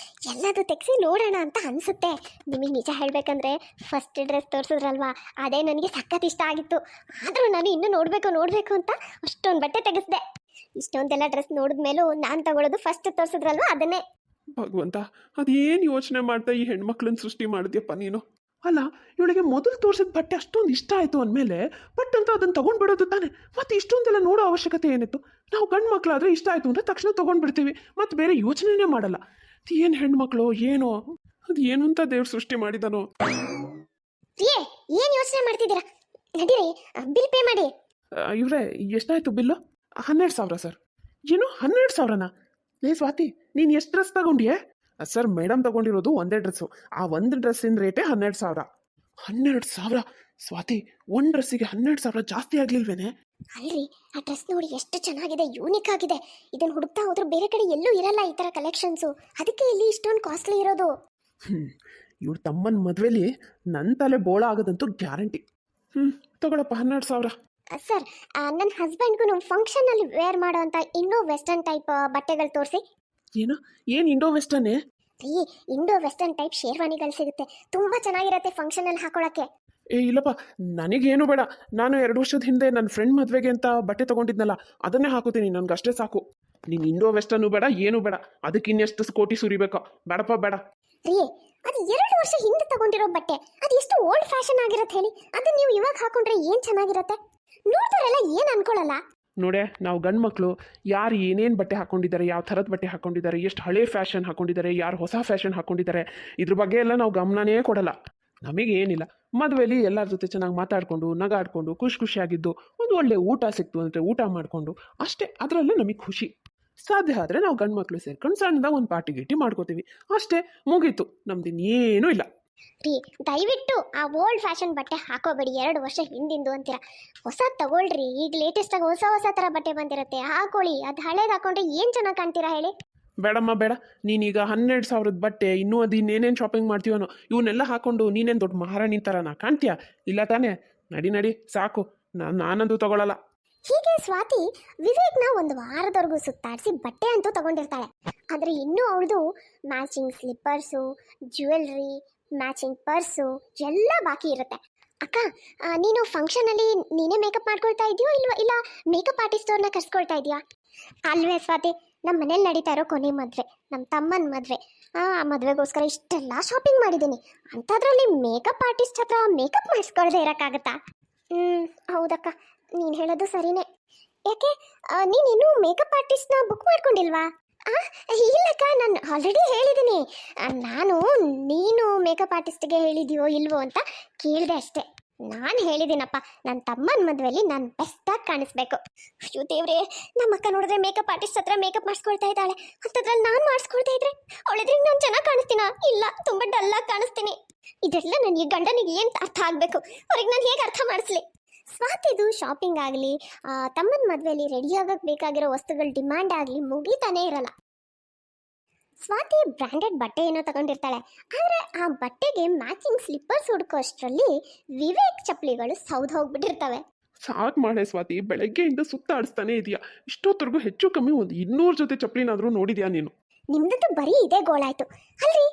[SPEAKER 1] ಎಲ್ಲದೂ ತೆಗ್ಸಿ ನೋಡೋಣ ಅಂತ ಅನ್ಸುತ್ತೆ. ನಿಮಗೆ ನಿಜ ಹೇಳ್ಬೇಕಂದ್ರೆ ಫಸ್ಟ್ ಡ್ರೆಸ್ ತೋರಿಸಿದ್ರಲ್ವಾ, ಅದೇ ನನಗೆ ಸಖತ್ ಇಷ್ಟ ಆಗಿತ್ತು. ಆದರೂ ನಾನು ಇನ್ನೂ ನೋಡಬೇಕು ಅಂತ ಅಷ್ಟೊಂದು ಬಟ್ಟೆ ತೆಗೆಸ್ದೆ. ಇಷ್ಟೊಂದೆಲ್ಲ ಡ್ರೆಸ್ ನೋಡಿದ್ಮೇಲೂ ನಾನು ತಗೊಳ್ಳೋದು ಫಸ್ಟ್ ತೋರಿಸಿದ್ರಲ್ವಾ ಅದನ್ನೇ.
[SPEAKER 2] ಭಗವಂತ, ಅದೇನು ಯೋಚನೆ ಮಾಡ್ತಾ ಈ ಹೆಣ್ಮಕ್ಳನ್ನ ಸೃಷ್ಟಿ ಮಾಡಿದ್ಯಪ್ಪ ನೀನು. ಅಲ್ಲ, ಇವಳಿಗೆ ಮೊದಲು ತೋರಿಸಿದ ಬಟ್ಟೆ ಅಷ್ಟೊಂದು ಇಷ್ಟ ಆಯಿತು ಅಂದಮೇಲೆ ಬಟ್ ಅಂತ ಅದನ್ನು ತೊಗೊಂಡ್ಬಿಡೋದು ತಾನೆ. ಮತ್ತೆ ಇಷ್ಟೊಂದೆಲ್ಲ ನೋಡೋ ಅವಶ್ಯಕತೆ ಏನಿತ್ತು? ನಾವು ಗಂಡು ಮಕ್ಕಳಾದರೆ ಇಷ್ಟ ಆಯಿತು ಅಂದರೆ ತಕ್ಷಣ ತೊಗೊಂಡ್ಬಿಡ್ತೀವಿ, ಮತ್ತು ಬೇರೆ ಯೋಚನೆನೇ ಮಾಡಲ್ಲ. ಏನು ಹೆಣ್ಮಕ್ಳು ಏನೋ, ಅದು ಏನು ಅಂತ ದೇವ್ರು ಸೃಷ್ಟಿ ಮಾಡಿದಾನೋ.
[SPEAKER 1] ಏನು ಯೋಚನೆ ಮಾಡ್ತಿದ್ದೀರಾ? ನಡೀರಿ, ಬಿಲ್ ಪೇ ಮಾಡಿ.
[SPEAKER 2] ಇವರೇ, ಎಷ್ಟಾಯಿತು ಬಿಲ್ಲು? 12,000 ಸರ್. ಏನು 12,000ನಾ? ಲೇ ಸ್ವಾತಿ, ನೀನು ಎಷ್ಟು ಡ್ರೆಸ್ ತಗೊಂಡಿಯೇ? ಸರ್, ಮೇಡಮ್ ತಗೊಂಡಿರೋದು ಒಂದೇ ಡ್ರೆಸ್ಸು. ಆ ಒಂದು ಡ್ರೆಸ್ಸಿನ ರೇಟೇ 12,000. 12,000? ಸ್ವಾತಿ, ಒಂದು ಡ್ರೆಸ್ಸಿಗೆ 12,000 ಜಾಸ್ತಿ ಆಗ್ಲಿಲ್ವೇನೆ?
[SPEAKER 1] ಅಲ್ರಿ, ಆ ಡ್ರೆಸ್ ನೋಡಿ ಎಷ್ಟು ಚೆನ್ನಾಗಿದೆ, ಯೂನಿಕ್ ಆಗಿದೆ. ಇದನ್ನು ಹುಡುಕ್ತಾ ಹೋದ್ರೆ ಬೇರೆ ಕಡೆ ಎಲ್ಲೂ ಇರಲ್ಲ ಈ ಥರ ಕಲೆಕ್ಷನ್ಸು. ಅದಕ್ಕೆ ಇಲ್ಲಿ ಇಷ್ಟೊಂದು ಕಾಸ್ಟ್ಲಿ ಇರೋದು.
[SPEAKER 2] ಇವ್ರ ತಮ್ಮನ ಮದುವೆಲಿ ನನ್ನ ತಲೆ ಬೋಳ ಆಗೋದಂತೂ ಗ್ಯಾರಂಟಿ. ತಗೊಳಪ್ಪ 12,000.
[SPEAKER 1] ಸರ್, ನನ್ನ ಹಸ್ಬೆಂಡ್ಗೂ ನಮ್ಮ ಫಂಕ್ಷನಲ್ಲಿ ವೇರ್ ಮಾಡೋ ಅಂತ ಇನ್ನೂ ವೆಸ್ಟರ್ನ್ ಟೈಪ್ ಬಟ್ಟೆಗಳು ತೋರಿಸಿ.
[SPEAKER 2] ಏನು ಇಂಡೋ ವೆಸ್ಟರ್ನೇ?
[SPEAKER 1] ಈ ಇಂಡೋ ವೆಸ್ಟರ್ನ್ ಟೈಪ್ ಶೇರ್ವಾನಿಗಳು ಸಿಗುತ್ತೆ, ತುಂಬ ಚೆನ್ನಾಗಿರುತ್ತೆ ಫಂಕ್ಷನಲ್ಲಿ ಹಾಕೊಳ್ಳೋಕ್ಕೆ.
[SPEAKER 2] ಇಲ್ಲಪ್ಪ, ನನಗೇನು ಬೇಡ. ನಾನು 2 ವರ್ಷದ ಹಿಂದೆ ನನ್ನ ಫ್ರೆಂಡ್ ಮದುವೆಗೆ ಅಂತ ಬಟ್ಟೆ ತೊಗೊಂಡಿದ್ನಲ್ಲ, ಅದನ್ನೇ ಹಾಕೋತೀನಿ. ನನಗೆ ಅಷ್ಟೇ ಸಾಕು. ನೀನು ಇಂಡೋ ವೆಸ್ಟರ್ನು ಬೇಡ, ಏನೂ ಬೇಡ. ಅದಕ್ಕೆ ಇನ್ನೆಷ್ಟು ಕೋಟಿ ಸುರಿಬೇಕೋ? ಬೇಡಪ್ಪ, ಬೇಡ.
[SPEAKER 1] ರೀ, ಅದು 2 ವರ್ಷ ಹಿಂದೆ ತಗೊಂಡಿರೋ ಬಟ್ಟೆ, ಅದು ಎಷ್ಟು ಓಲ್ಡ್ ಫ್ಯಾಷನ್ ಆಗಿರುತ್ತೆ ಹೇಳಿ. ಅದನ್ನ ನೀವು ಇವಾಗ ಹಾಕೊಂಡ್ರೆ ಏನು ಚೆನ್ನಾಗಿರುತ್ತೆ? ನೋಡ್ತಾರೆಲ್ಲ ಏನು ಅನ್ಕೊಳ್ಳಲ್ಲ.
[SPEAKER 2] ನೋಡೆ, ನಾವು ಗಂಡು ಮಕ್ಕಳು ಯಾರು ಏನೇನು ಬಟ್ಟೆ ಹಾಕೊಂಡಿದ್ದಾರೆ, ಯಾವ ಥರದ ಬಟ್ಟೆ ಹಾಕೊಂಡಿದ್ದಾರೆ, ಎಷ್ಟು ಹಳೆ ಫ್ಯಾಷನ್ ಹಾಕೊಂಡಿದ್ದಾರೆ, ಯಾರು ಹೊಸ ಫ್ಯಾಷನ್ ಹಾಕೊಂಡಿದ್ದಾರೆ, ಇದ್ರ ಬಗ್ಗೆ ಎಲ್ಲ ನಾವು ಗಮನನೇ ಕೊಡಲ್ಲ. ನಮಗೆ ಏನಿಲ್ಲ, ಮದುವೆಲಿ ಎಲ್ಲರ ಜೊತೆ ಚೆನ್ನಾಗಿ ಮಾತಾಡಿಕೊಂಡು ನಗಾಡ್ಕೊಂಡು ಖುಷಿಯಾಗಿದ್ದು ಒಂದು ಒಳ್ಳೆ ಊಟ ಸಿಕ್ತು ಅಂದರೆ ಊಟ ಮಾಡಿಕೊಂಡು ಅಷ್ಟೇ, ಅದರಲ್ಲೇ ನಮಗೆ ಖುಷಿ. ಸಾಧ್ಯ ಆದರೆ ನಾವು ಗಂಡು ಮಕ್ಕಳು ಸೇರ್ಕೊಂಡು ಸಣ್ಣದಾಗ ಒಂದು ಪಾರ್ಟಿ ಗಿಟಿ ಮಾಡ್ಕೋತೀವಿ, ಅಷ್ಟೇ, ಮುಗೀತು. ನಮ್ದಿನ್ನೇನೂ ಇಲ್ಲ.
[SPEAKER 1] ರೀ, ದಯವಿಟ್ಟು ಆ ಓಲ್ಡ್ ಫ್ಯಾಷನ್ ಬಟ್ಟೆ ಹಾಕೋಬೇಡಿ. 2 ವರ್ಷ ಹಿಂದಿಂದು ಅಂತೀರಾ, ಹೊಸ ತಗೊಳ್ರಿ. ಈಗ ಲೇಟೆಸ್ಟಾಗಿ ಹೊಸ ಥರ ಬಟ್ಟೆ ಬಂದಿರುತ್ತೆ, ಹಾಕೊಳ್ಳಿ. ಅದು ಹಳೇದು ಹಾಕೊಂಡ್ರೆ ಏನು ಚೆನ್ನಾಗಿ ಕಾಣ್ತೀರಾ ಹೇಳಿ? ಬೇಡಮ್ಮ,
[SPEAKER 2] ಬೇಡ. ನೀನೀಗ 12,000 ಬಟ್ಟೆ, ಇನ್ನೂ ಅದು ಇನ್ನೇನೇನು ಶಾಪಿಂಗ್ ಮಾಡ್ತೀವನೋ, ಇವನ್ನೆಲ್ಲ ಹಾಕೊಂಡು ನೀನೇನು ದೊಡ್ಡ ಮಹಾರಾಣಿ ಥರನಾ ಕಾಣ್ತೀಯಾ? ಇಲ್ಲ ತಾನೇ? ನಡಿ, ಸಾಕು. ನಾನಂತೂ ತಗೊಳ್ಳಲ್ಲ.
[SPEAKER 1] ಹೀಗೆ ಸ್ವಾತಿ ವಿವೇಕ್ನ 1 ವಾರದವರೆಗೂ ಸುತ್ತಾಡಿಸಿ ಬಟ್ಟೆ ಅಂತೂ ತಗೊಂಡಿರ್ತಾಳೆ. ಆದರೆ ಇನ್ನೂ ಅವಳದು matching slippers, jewellery, matching purse ಎಲ್ಲ ಬಾಕಿ ಇರುತ್ತೆ. ಅಕ್ಕ, ನೀನು ಫಂಕ್ಷನಲ್ಲಿ ನೀನೇ ಮೇಕಪ್ ಮಾಡ್ಕೊಳ್ತಾ ಇದೆಯೋ ಇಲ್ಲ ಮೇಕಪ್ ಆರ್ಟಿಸ್ಟವ್ರನ್ನ ಕರ್ಸ್ಕೊಳ್ತಾ ಇದೆಯಾ? ಅಲ್ವೇ ಸ್ವಾತಿ, ನಮ್ಮ ಮನೇಲಿ ನಡೀತಾ ಇರೋ ಕೊನೆ ಮದುವೆ, ನಮ್ಮ ತಮ್ಮನ ಮದುವೆ. ಆ ಮದುವೆಗೋಸ್ಕರ ಇಷ್ಟೆಲ್ಲ ಶಾಪಿಂಗ್ ಮಾಡಿದ್ದೀನಿ. ಅಂಥದ್ರಲ್ಲಿ ಮೇಕಪ್ ಆರ್ಟಿಸ್ಟ್ ಹತ್ರ ಮೇಕಪ್ ಮಾಡಿಸ್ಕೊಳ್ದೆ ಇರೋಕ್ಕಾಗತ್ತಾ? ಹೌದಕ್ಕ, ನೀನು ಹೇಳೋದು ಸರಿನೇ. ಯಾಕೆ ನೀನಿನ್ನೂ ಮೇಕಪ್ ಆರ್ಟಿಸ್ಟ್ನ ಬುಕ್ ಮಾಡ್ಕೊಂಡಿಲ್ವಾ? ಇಲ್ಲಕ್ಕ, ನಾನು ಆಲ್ರೆಡಿ ಹೇಳಿದ್ದೀನಿ. ನಾನು ನೀನು ಮೇಕಪ್ ಆರ್ಟಿಸ್ಟ್ಗೆ ಹೇಳಿದೆಯೋ ಇಲ್ವೋ ಅಂತ ಕೇಳಿದೆ ಅಷ್ಟೇ. ನಾನು ಹೇಳಿದ್ದೀನಪ್ಪ, ನನ್ನ ತಮ್ಮನ ಮದುವೆಯಲ್ಲಿ ನಾನು ಬೆಸ್ಟಾಗಿ ಕಾಣಿಸ್ಬೇಕು. ಅಯ್ಯೋ ದೇವ್ರೆ, ನಮ್ಮ ಅಕ್ಕ ನೋಡಿದ್ರೆ ಮೇಕಪ್ ಆರ್ಟಿಸ್ಟ್ ಹತ್ರ ಮೇಕಪ್ ಮಾಡಿಸ್ಕೊಳ್ತಾ ಇದ್ದಾಳೆ. ಅಂಥದ್ರಲ್ಲಿ ನಾನು ಮಾಡಿಸ್ಕೊಳ್ತಾ ಇದ್ರೆ ಅವಳಿದ್ರಿಗೆ ನಾನು ಚೆನ್ನಾಗಿ ಕಾಣಿಸ್ತೀನಾ? ಇಲ್ಲ, ತುಂಬ ಡಲ್ಲಾಗಿ ಕಾಣಿಸ್ತೀನಿ. ಇದೆಲ್ಲ ನನಗೆ ಗಂಡನಿಗೆ ಏನು ಅರ್ಥ ಆಗಬೇಕು? ಅವ್ರಿಗೆ ನಾನು ಹೇಗೆ ಅರ್ಥ ಮಾಡಿಸ್ಲಿ? ಸ್ವಾತಿದು ಶಾಪಿಂಗ್ ಆಗಲಿ, ತಮ್ಮನ ಮದುವೆಯಲ್ಲಿ ರೆಡಿ ಆಗೋಕ್ಕೆ ಬೇಕಾಗಿರೋ ವಸ್ತುಗಳ ಡಿಮ್ಯಾಂಡ್ ಆಗಲಿ ಮುಗಿತಾನೇ ಇರಲ್ಲ. ಸ್ವಾತಿ ಬ್ರ್ಯಾಂಡೆಡ್ ಬಟ್ಟೆ ಏನೋ ತಗೊಂಡಿರ್ತಾಳೆ, ಆದರೆ ಆ ಬಟ್ಟೆಗೆ ಮ್ಯಾಚಿಂಗ್ ಸ್ಲಿಪ್ಪರ್ಸ್ ಹುಡುಕೋ ಅಷ್ಟರಲ್ಲಿ ವಿವೇಕ್ ಚಪ್ಪಲಿಗಳು ಸೌದ್ ಹೋಗ್ಬಿಟ್ಟಿರ್ತವೆ.
[SPEAKER 2] ಸಾಕು ಮಾಡೆ ಸ್ವಾತಿ, ಬೆಳಗ್ಗೆಯಿಂದ ಸುತ್ತಾಡಿಸ್ತಾನೆ ಇದೆಯಾ. ಇಷ್ಟೊತ್ತರೆಗೂ ಹೆಚ್ಚು ಕಮ್ಮಿ ಒಂದು 200 ಜೊತೆ ಚಪ್ಪಲಿನಾದರೂ ನೋಡಿದ್ಯಾ ನೀನು?
[SPEAKER 1] ನಿಮ್ದಂತೂ ಬರೀ ಇದೇ ಗೋಳಾಯ್ತು ಅಲ್ರಿ.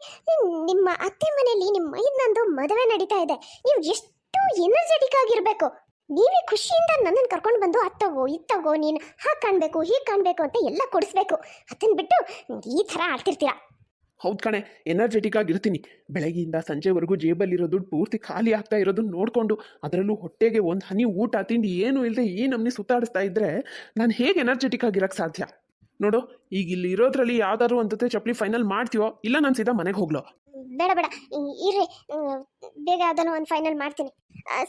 [SPEAKER 1] ನಿಮ್ಮ ಅತ್ತೆ ಮನೆಯಲ್ಲಿ ನಿಮ್ಮ ಮೈದಂದು ಮದುವೆ ನಡೀತಾ ಇದೆ, ನೀವು ಎಷ್ಟು ಎನರ್ಜೆಟಿಕ್ ಆಗಿರ್ಬೇಕು. ನೀವೇ ಖುಷಿಯಿಂದ ನನ್ನನ್ನು ಕರ್ಕೊಂಡು ಬಂದು ಅತ್ತಗೋ ಇತ್ತಗೋ ನೀನು ಹಾಗೆ ಕಾಣಬೇಕು ಹೀಗೆ ಕಾಣಬೇಕು ಅಂತ ಎಲ್ಲ ಕೊಡಿಸ್ಬೇಕು. ಅದನ್ನ ಬಿಟ್ಟು ಈ ಥರ ಆಡ್ತಿರ್ತೀರಾ.
[SPEAKER 2] ಹೌದು ಕಣೆ, ಎನರ್ಜೆಟಿಕ್ ಆಗಿರ್ತೀನಿ. ಬೆಳಗ್ಗೆಯಿಂದ ಸಂಜೆವರೆಗೂ ಜೇಬಲ್ಲಿರೋ ದುಡ್ಡು ಪೂರ್ತಿ ಖಾಲಿ ಆಗ್ತಾ ಇರೋದನ್ನ ನೋಡಿಕೊಂಡು, ಅದರಲ್ಲೂ ಹೊಟ್ಟೆಗೆ ಒಂದು ಹನಿ ಊಟ ತಿಂಡಿ ಏನೂ ಇಲ್ಲದೆ ಈ ನಮ್ಮನೆ ಸುತ್ತಾಡಿಸ್ತಾ ಇದ್ದರೆ ನಾನು ಹೇಗೆ ಎನರ್ಜೆಟಿಕ್ ಆಗಿರೋಕ್ಕೆ ಸಾಧ್ಯ? ನೋಡು, ಈಗ ಇಲ್ಲಿ ಇರೋದ್ರಲ್ಲಿ ಯಾವ್ದಾದ್ರು ಒಂದತೆ ಚಪ್ಪಲಿ ಫೈನಲ್ ಮಾಡ್ತೀವೋ ಇಲ್ಲ ನಾನು ಸೀದಾ ಮನೆಗೆ ಹೋಗ್ಲೋ?
[SPEAKER 1] ಬೇಡ ಬೇಡ ಇರ್ರಿ, ಬೇಗ ಯಾವ್ದಾನ ಒಂದು ಫೈನಲ್ ಮಾಡ್ತೀನಿ.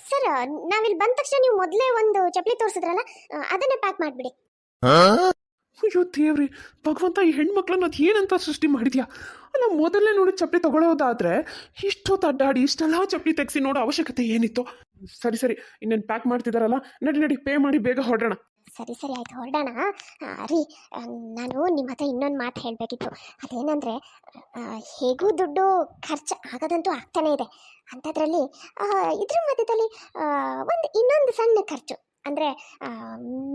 [SPEAKER 1] ಸರ್, ನಾವಿಲ್ಲಿ ಬಂದ ತಕ್ಷಣ ನೀವು ಮೊದಲೇ ಒಂದು ಚಪ್ಪಲಿ ತೋರಿಸಿದ್ರಲ್ಲ, ಅದನ್ನೇ ಪ್ಯಾಕ್ ಮಾಡಿಬಿಡಿ.
[SPEAKER 2] ಅಯ್ಯೋ ದೇವ್ರಿ, ಭಗವಂತ, ಈ ಹೆಣ್ಮಕ್ಳನ್ನ ಅದು ಏನಂತ ಸೃಷ್ಟಿ ಮಾಡಿದ್ಯಾ? ಅಲ್ಲ, ಮೊದಲೇ ನೋಡಿ ಚಪ್ಪಲಿ ತಗೊಳ್ಳೋದಾದ್ರೆ ಇಷ್ಟೊತ್ತು ಅಡ್ಡಾಡಿ ಇಷ್ಟೆಲ್ಲ ಚಪ್ಪಲಿ ತೆಗೆಸಿ ನೋಡೋ ಅವಶ್ಯಕತೆ ಏನಿತ್ತು? ಸರಿ ಸರಿ, ಇನ್ನೇನು ಪ್ಯಾಕ್ ಮಾಡ್ತಿದಾರಲ್ಲ, ನಡಿ ನಡಿ, ಪೇ ಮಾಡಿ ಬೇಗ ಹೊರಡೋಣ.
[SPEAKER 1] ಸರಿ ಸರಿ ಆಯ್ತು, ಹೊರಡೋಣ. ರೀ, ನಾನು ನಿಮ್ಮ ಹತ್ರ ಇನ್ನೊಂದು ಮಾತು ಹೇಳಬೇಕಿತ್ತು. ಅದೇನಂದರೆ, ಹೇಗೂ ದುಡ್ಡು ಖರ್ಚು ಆಗೋದಂತೂ ಆಗ್ತಾನೇ ಇದೆ. ಅಂಥದ್ರಲ್ಲಿ ಇದ್ರ ಮಧ್ಯದಲ್ಲಿ ಇನ್ನೊಂದು ಸಣ್ಣ ಖರ್ಚು ಅಂದರೆ,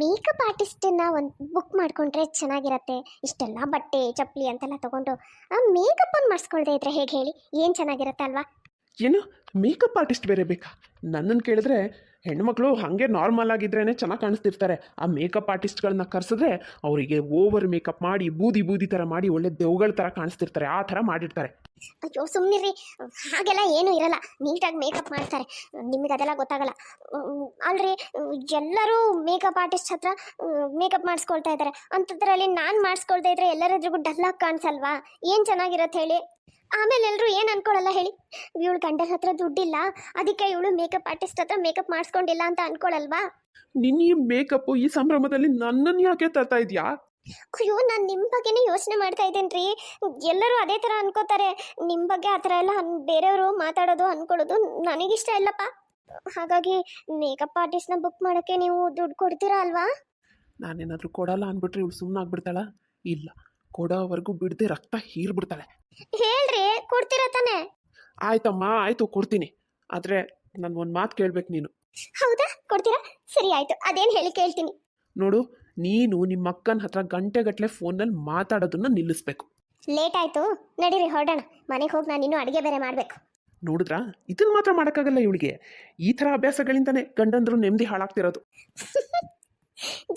[SPEAKER 1] ಮೇಕಪ್ ಆರ್ಟಿಸ್ಟನ್ನ ಒಂದು ಬುಕ್ ಮಾಡಿಕೊಂಡ್ರೆ ಚೆನ್ನಾಗಿರತ್ತೆ. ಇಷ್ಟೆಲ್ಲ ಬಟ್ಟೆ ಚಪ್ಪಲಿ ಅಂತೆಲ್ಲ ತೊಗೊಂಡು ಮೇಕಪ್ ಒಂದು ಮಾಡಿಸ್ಕೊಳ್ದೇ ಇದ್ರೆ ಹೇಗೆ ಹೇಳಿ? ಏನು ಚೆನ್ನಾಗಿರುತ್ತೆ ಅಲ್ವಾ?
[SPEAKER 2] ಏನು, ಮೇಕಪ್ ಆರ್ಟಿಸ್ಟ್ ಬೇರೆ ಬೇಕಾ? ನನ್ನನ್ನು ಕೇಳಿದ್ರೆ ಹೆಣ್ಮಕ್ಳು ಹಾಗೆ ನಾರ್ಮಲ್ ಆಗಿದ್ರೇ ಚೆನ್ನಾಗಿ ಕಾಣಿಸ್ತಿರ್ತಾರೆ. ಆ ಮೇಕಪ್ ಆರ್ಟಿಸ್ಟ್ಗಳನ್ನ ಕರೆಸಿದ್ರೆ ಅವರಿಗೆ ಓವರ್ ಮೇಕಪ್ ಮಾಡಿ ಬೂದಿ ಬೂದಿ ಥರ ಮಾಡಿ ಒಳ್ಳೆ ದೆವ್ಗಳ ಥರ ಕಾಣಿಸ್ತಿರ್ತಾರೆ, ಆ ಥರ ಮಾಡಿರ್ತಾರೆ.
[SPEAKER 1] ಅಯ್ಯೋ ಸುಮ್ಮನಿರಿ, ಹಾಗೆಲ್ಲ ಏನೂ ಇರಲ್ಲ. ನೀಟಾಗಿ ಮೇಕಪ್ ಮಾಡ್ತಾರೆ, ನಿಮಗೆ ಅದೆಲ್ಲ ಗೊತ್ತಾಗಲ್ಲ. ಅಲ್ರಿ, ಎಲ್ಲರೂ ಮೇಕಪ್ ಆರ್ಟಿಸ್ಟ್ ಹತ್ರ ಮೇಕಪ್ ಮಾಡಿಸ್ಕೊಳ್ತಾ ಇದ್ದಾರೆ. ಅಂಥದ್ರಲ್ಲಿ ನಾನು ಮಾಡಿಸ್ಕೊಳ್ತಾ ಇದ್ರೆ ಎಲ್ಲರೆದ್ರಿಗೂ ಡಲ್ಲಾಗಿ ಕಾಣಿಸಲ್ವಾ? ಏನು ಚೆನ್ನಾಗಿರತ್ತೆ ಹೇಳಿ? ಆಮೇಲೆ ಎಲ್ಲರೂ ಏನು ಅನ್ಕೊಳ್ಳಲ್ಲ ಹೇಳಿ? ಇವಳು ಗಂಡನ ಹತ್ರ ದುಡ್ಡಿಲ್ಲ, ಅದಕ್ಕೆ ಇವಳು ಮೇಕಪ್ ಆರ್ಟಿಸ್ಟ್ ಹತ್ರ ಮೇಕಪ್ ಮಾಡಿಸ್ಕೊಂಡಿಲ್ಲ ಅಂತ ಅನ್ಕೊಳ್ಳಲ್ವಾ?
[SPEAKER 2] ನಿನ್ನ ಈ ಮೇಕಪ್ಪು ಈ ಸಂಭ್ರಮದಲ್ಲಿ ನನ್ನನ್ನು ಯಾಕೆ ತರ್ತಾ ಇದೆಯಾ?
[SPEAKER 1] ಅಯ್ಯೋ, ನಾನು ನಿಮ್ಮ ಬಗ್ಗೆನೇ ಯೋಚನೆ ಮಾಡ್ತಾ ಇದ್ದೇನೆ ರೀ. ಎಲ್ಲರೂ ಅದೇ ಥರ ಅನ್ಕೋತಾರೆ ನಿಮ್ಮ ಬಗ್ಗೆ. ಆ ಥರ ಎಲ್ಲ ಬೇರೆಯವರು ಮಾತಾಡೋದು ಅನ್ಕೊಳ್ಳೋದು ನನಗಿಷ್ಟ ಇಲ್ಲಪ್ಪ. ಹಾಗಾಗಿ ಮೇಕಪ್ ಆರ್ಟಿಸ್ಟ್ನ ಬುಕ್ ಮಾಡೋಕ್ಕೆ ನೀವು ದುಡ್ಡು ಕೊಡ್ತೀರಾ ಅಲ್ವಾ?
[SPEAKER 2] ನಾನೇನಾದರೂ ಕೊಡಲ್ಲ ಅಂದ್ಬಿಟ್ರೆ ಇವಳು ಸುಮ್ಮನೆ ಆಗ್ಬಿಡ್ತಾಳ? ಇಲ್ಲ, ಕೊಡೋವರೆಗೂ ಬಿಡದೆ ರಕ್ತ ಹೀರ್ಬಿಡ್ತಾಳೆ.
[SPEAKER 1] ಹೇಳ್ರಿ, ಕೊಡ್ತೀರಾ ತಾನೆ?
[SPEAKER 2] ಆಯ್ತಮ್ಮ, ಆಯಿತು, ಕೊಡ್ತೀನಿ. ಆದರೆ ಒಂದು ಮಾತು ಕೇಳಬೇಕು ನೀನು.
[SPEAKER 1] ಹೌದಾ, ಕೊಡ್ತೀರಾ? ಸರಿ ಆಯಿತು, ಅದೇನು ಹೇಳಿ ಕೇಳ್ತೀನಿ.
[SPEAKER 2] ನೋಡು, ನೀನು ನಿಮ್ಮ ಅಕ್ಕನ ಹತ್ರ ಗಂಟೆಗಟ್ಟಲೆ ಫೋನಲ್ಲಿ ಮಾತಾಡೋದನ್ನ ನಿಲ್ಲಿಸ್ಬೇಕು.
[SPEAKER 1] ಲೇಟ್ ಆಯಿತು, ನಡೀರಿ ಹೊರಡೋಣ. ಮನೆಗೆ ಹೋಗಿ ನಾನು ಇನ್ನೂ ಅಡುಗೆ ಬೇರೆ ಮಾಡಬೇಕು.
[SPEAKER 2] ನೋಡಿದ್ರಾ, ಇದನ್ನು ಮಾತ್ರ ಮಾಡೋಕ್ಕಾಗಲ್ಲ ಇವಳಿಗೆ. ಈ ಥರ ಅಭ್ಯಾಸಗಳಿಂದನೇ ಗಂಡಂದ್ರು ನೆಮ್ಮದಿ ಹಾಳಾಗ್ತಿರೋದು.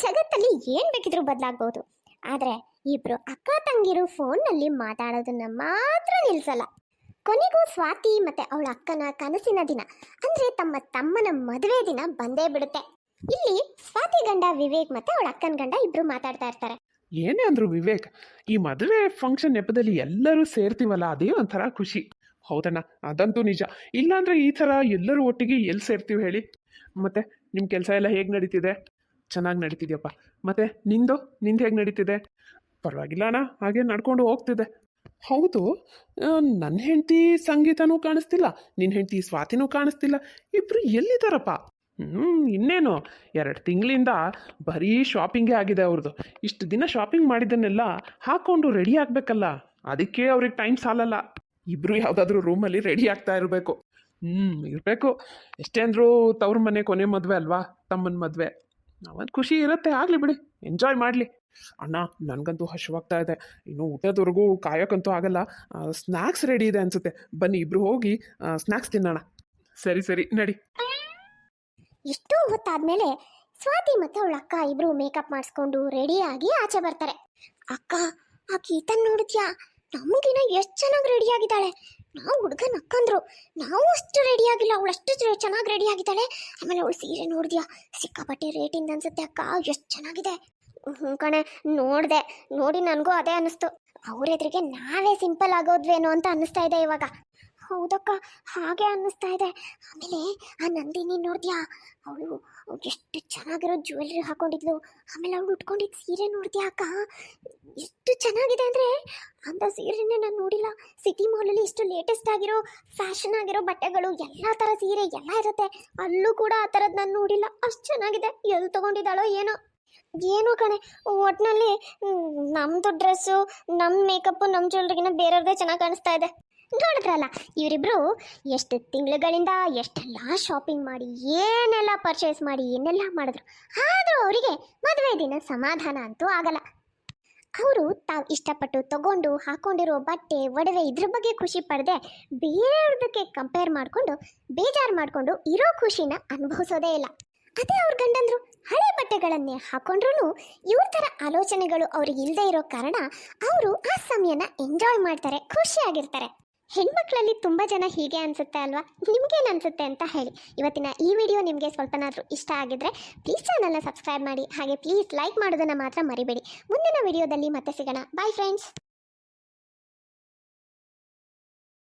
[SPEAKER 1] ಜಗತ್ತಲ್ಲಿ ಏನು ಬೇಕಿದ್ರೂ ಬದಲಾಗ್ಬೋದು, ಆದರೆ ಇಬ್ರು ಅಕ್ಕ ತಂಗಿರು ಫೋನ್ನಲ್ಲಿ ಮಾತಾಡೋದನ್ನ ಮಾತ್ರ ನಿಲ್ಲಿಸಲ್ಲ. ಕೊನೆಗೂ ಸ್ವಾತಿ ಮತ್ತೆ ಅವಳ ಅಕ್ಕನ ಕನಸಿನ ದಿನ ಅಂದರೆ ತಮ್ಮ ತಮ್ಮನ ಮದುವೆ ದಿನ ಬಂದೇ ಬಿಡುತ್ತೆ. ಇಲ್ಲಿ ಸ್ವಾತಿ ಗಂಡ ವಿವೇಕ್ ಮತ್ತೆ ಅವಳ ಅಕ್ಕನ ಗಂಡ ಇಬ್ರು ಮಾತಾಡ್ತಾ ಇರ್ತಾರೆ.
[SPEAKER 2] ಏನೇ ಅಂದ್ರು ವಿವೇಕ್, ಈ ಮದುವೆ ಫಂಕ್ಷನ್ ನೆಪದಲ್ಲಿ ಎಲ್ಲರೂ ಸೇರ್ತೀವಲ್ಲ, ಅದೇ ಒಂಥರ ಖುಷಿ. ಹೌದಣ್ಣ, ಅದಂತೂ ನಿಜ. ಇಲ್ಲಾಂದ್ರೆ ಈ ಥರ ಎಲ್ಲರೂ ಒಟ್ಟಿಗೆ ಎಲ್ಲಿ ಸೇರ್ತೀವಿ ಹೇಳಿ? ಮತ್ತೆ ನಿಮ್ಮ ಕೆಲಸ ಎಲ್ಲ ಹೇಗೆ ನಡೀತಿದೆ? ಚೆನ್ನಾಗಿ ನಡೀತಿದ್ಯಪ್ಪ. ಮತ್ತೆ ನಿಂದು ಹೇಗೆ ನಡೀತಿದೆ? ಪರವಾಗಿಲ್ಲ ಅಣ್ಣ, ಹಾಗೆ ನಡ್ಕೊಂಡು ಹೋಗ್ತಿದೆ. ಹೌದು, ನನ್ನ ಹೆಂಡತಿ ಸಂಗೀತನೂ ಕಾಣಿಸ್ತಿಲ್ಲ, ನಿನ್ನ ಹೆಂಡತಿ ಸ್ವಾತಿನೂ ಕಾಣಿಸ್ತಿಲ್ಲ. ಇಬ್ಬರು ಎಲ್ಲಿದ್ದಾರಪ್ಪ? ಇನ್ನೇನು 2 ತಿಂಗಳಿಂದ ಬರೀ ಶಾಪಿಂಗೇ ಆಗಿದೆ ಅವ್ರದ್ದು. ಇಷ್ಟು ದಿನ ಶಾಪಿಂಗ್ ಮಾಡಿದ್ದನ್ನೆಲ್ಲ ಹಾಕ್ಕೊಂಡು ರೆಡಿ ಆಗಬೇಕಲ್ಲ, ಅದಕ್ಕೆ ಅವ್ರಿಗೆ ಟೈಮ್ ಸಾಲಲ್ಲ. ಇಬ್ಬರು ಯಾವುದಾದ್ರೂ ರೂಮಲ್ಲಿ ರೆಡಿ ಆಗ್ತಾ ಇರಬೇಕು. ಇರಬೇಕು. ಎಷ್ಟೇ ಅಂದರೂ ತವ್ರ ಮನೆ ಕೊನೆ ಮದುವೆ ಅಲ್ವಾ, ತಮ್ಮನ ಮದುವೆ. ನಾವೊಂದು ಖುಷಿ ಇರುತ್ತೆ, ಆಗಲಿ ಬಿಡಿ, ಎಂಜಾಯ್ ಮಾಡಲಿ. ಅಣ್ಣ, ನನಗಂತೂ ಹಶ್ವಾಗ್ತಾ ಇದೆ. ಇನ್ನು ಊಟದವರೆಗೂ ಕಾಯೋಕ್ಕಂತೂ ಆಗಲ್ಲ. ಸ್ನ್ಯಾಕ್ಸ್ ರೆಡಿ ಇದೆ ಅನಿಸುತ್ತೆ, ಬನ್ನಿ ಇಬ್ಬರು ಹೋಗಿ ಸ್ನ್ಯಾಕ್ಸ್ ತಿನ್ನೋಣ. ಸರಿ ಸರಿ, ನಡಿ.
[SPEAKER 1] ಇಷ್ಟು ಹೊತ್ತಾದ್ಮೇಲೆ ಸ್ವಾತಿ ಮತ್ತೆ ಅವಳ ಅಕ್ಕ ಇಬ್ರು ಮೇಕಪ್ ಮಾಡಿಸ್ಕೊಂಡು ರೆಡಿಯಾಗಿ ಆಚೆ ಬರ್ತಾರೆ. ಅಕ್ಕ, ಆ ಗೀತನ್ ನೋಡಿದ್ಯಾ? ನಮಗಿನ ಎಷ್ಟು ಚೆನ್ನಾಗಿ ರೆಡಿ ಆಗಿದ್ದಾಳೆ. ನಾವು ಹುಡುಗನ ಅಕ್ಕಂದ್ರು, ನಾವು ಅಷ್ಟು ರೆಡಿ ಆಗಿಲ್ಲ, ಅವಳು ಅಷ್ಟು ಚೆನ್ನಾಗಿ ರೆಡಿ ಆಗಿದ್ದಾಳೆ. ಆಮೇಲೆ ಅವಳು ಸೀರೆ ನೋಡಿದ್ಯಾ? ಸಿಕ್ಕಾಪಟ್ಟೆ ರೇಟಿಂದ ಅನ್ಸುತ್ತೆ ಅಕ್ಕ, ಎಷ್ಟು ಚೆನ್ನಾಗಿದೆ. ಕಣೆ, ನೋಡಿ ನನಗೂ ಅದೇ ಅನ್ನಿಸ್ತು. ಅವ್ರ ಎದುರಿಗೆ ನಾವೇ ಸಿಂಪಲ್ ಆಗೋದ್ವೇನೋ ಅಂತ ಅನ್ನಿಸ್ತಾ ಇದೆ ಇವಾಗ. ಹೌದಕ್ಕ, ಹಾಗೆ ಅನ್ನಿಸ್ತಾ ಇದೆ. ಆಮೇಲೆ ಆ ನಂದಿನಿ ನೋಡಿದ್ಯಾ? ಅವಳು ಎಷ್ಟು ಚೆನ್ನಾಗಿರೋ ಜ್ಯುವೆಲ್ರಿ ಹಾಕೊಂಡಿದ್ಲು. ಆಮೇಲೆ ಅವಳು ಉಟ್ಕೊಂಡಿದ್ದು ಸೀರೆ ನೋಡಿದ್ಯಾ ಅಕ್ಕ? ಎಷ್ಟು ಚೆನ್ನಾಗಿದೆ ಅಂದರೆ ಅಂಥ ಸೀರೆನೇ ನಾನು ನೋಡಿಲ್ಲ. ಸಿಟಿ ಮಾಲಲ್ಲಿ ಇಷ್ಟು ಲೇಟೆಸ್ಟ್ ಆಗಿರೋ ಫ್ಯಾಷನ್ ಆಗಿರೋ ಬಟ್ಟೆಗಳು, ಎಲ್ಲ ಥರ ಸೀರೆ ಎಲ್ಲ ಇರುತ್ತೆ. ಅಲ್ಲೂ ಕೂಡ ಆ ಥರದ್ದು ನಾನು ನೋಡಿಲ್ಲ. ಅಷ್ಟು ಚೆನ್ನಾಗಿದೆ. ಎಲ್ಲಿ ತೊಗೊಂಡಿದ್ದಾಳೋ ಏನೋ. ಏನು ಕಣೆ, ಒಟ್ನಲ್ಲಿ ನಮ್ದು ಡ್ರೆಸ್ಸು, ನಮ್ಮ ಮೇಕಪ್ಪು, ನಮ್ಮ ಜ್ಯುವೆಲ್ರಿಗಿನ ಬೇರೆಯವ್ರದೇ ಚೆನ್ನಾಗಿ ಕಾಣಿಸ್ತಾ ಇದೆ. ನೋಡಿದ್ರಲ್ಲ, ಇವರಿಬ್ರು ಎಷ್ಟು ತಿಂಗಳುಗಳಿಂದ ಎಷ್ಟೆಲ್ಲ ಶಾಪಿಂಗ್ ಮಾಡಿ, ಏನೆಲ್ಲ ಪರ್ಚೇಸ್ ಮಾಡಿ, ಏನೆಲ್ಲ ಮಾಡಿದ್ರು. ಆದರೂ ಅವರಿಗೆ ಮದುವೆ ದಿನ ಸಮಾಧಾನ ಅಂತೂ ಆಗಲ್ಲ. ಅವರು ತಾವು ಇಷ್ಟಪಟ್ಟು ತಗೊಂಡು ಹಾಕೊಂಡಿರೋ ಬಟ್ಟೆ, ಒಡವೆ ಇದ್ರ ಬಗ್ಗೆ ಖುಷಿ ಪಡದೆ ಬೇರೆಯವ್ರದಕ್ಕೆ ಕಂಪೇರ್ ಮಾಡಿಕೊಂಡು ಬೇಜಾರು ಮಾಡಿಕೊಂಡು ಇರೋ ಖುಷಿನ ಅನುಭವಿಸೋದೇ ಇಲ್ಲ. ಅದೇ ಅವ್ರ ಗಂಡಂದ್ರು ಹಳೆ ಬಟ್ಟೆಗಳನ್ನೇ ಹಾಕೊಂಡ್ರು ಇವ್ರ ಥರ ಆಲೋಚನೆಗಳು ಅವ್ರಿಗೆ ಇಲ್ಲದೆ ಇರೋ ಕಾರಣ ಅವರು ಆ ಸಮಯನ ಎಂಜಾಯ್ ಮಾಡ್ತಾರೆ, ಖುಷಿಯಾಗಿರ್ತಾರೆ. ಹೆಣ್ಮಕ್ಳಲ್ಲಿ ತುಂಬ ಜನ ಹೀಗೆ ಅನ್ಸುತ್ತೆ ಅಲ್ವಾ? ನಿಮ್ಗೇನು ಅನ್ಸುತ್ತೆ ಅಂತ ಹೇಳಿ. ಇವತ್ತಿನ ಈ ವಿಡಿಯೋ ನಿಮಗೆ ಸ್ವಲ್ಪನಾದರೂ ಇಷ್ಟ ಆಗಿದ್ರೆ ಪ್ಲೀಸ್ ಚಾನಲ್ನ ಸಬ್ಸ್ಕ್ರೈಬ್ ಮಾಡಿ, ಹಾಗೆ ಪ್ಲೀಸ್ ಲೈಕ್ ಮಾಡೋದನ್ನು ಮಾತ್ರ ಮರಿಬೇಡಿ. ಮುಂದಿನ ವಿಡಿಯೋದಲ್ಲಿ ಮತ್ತೆ ಸಿಗೋಣ. Bye friends.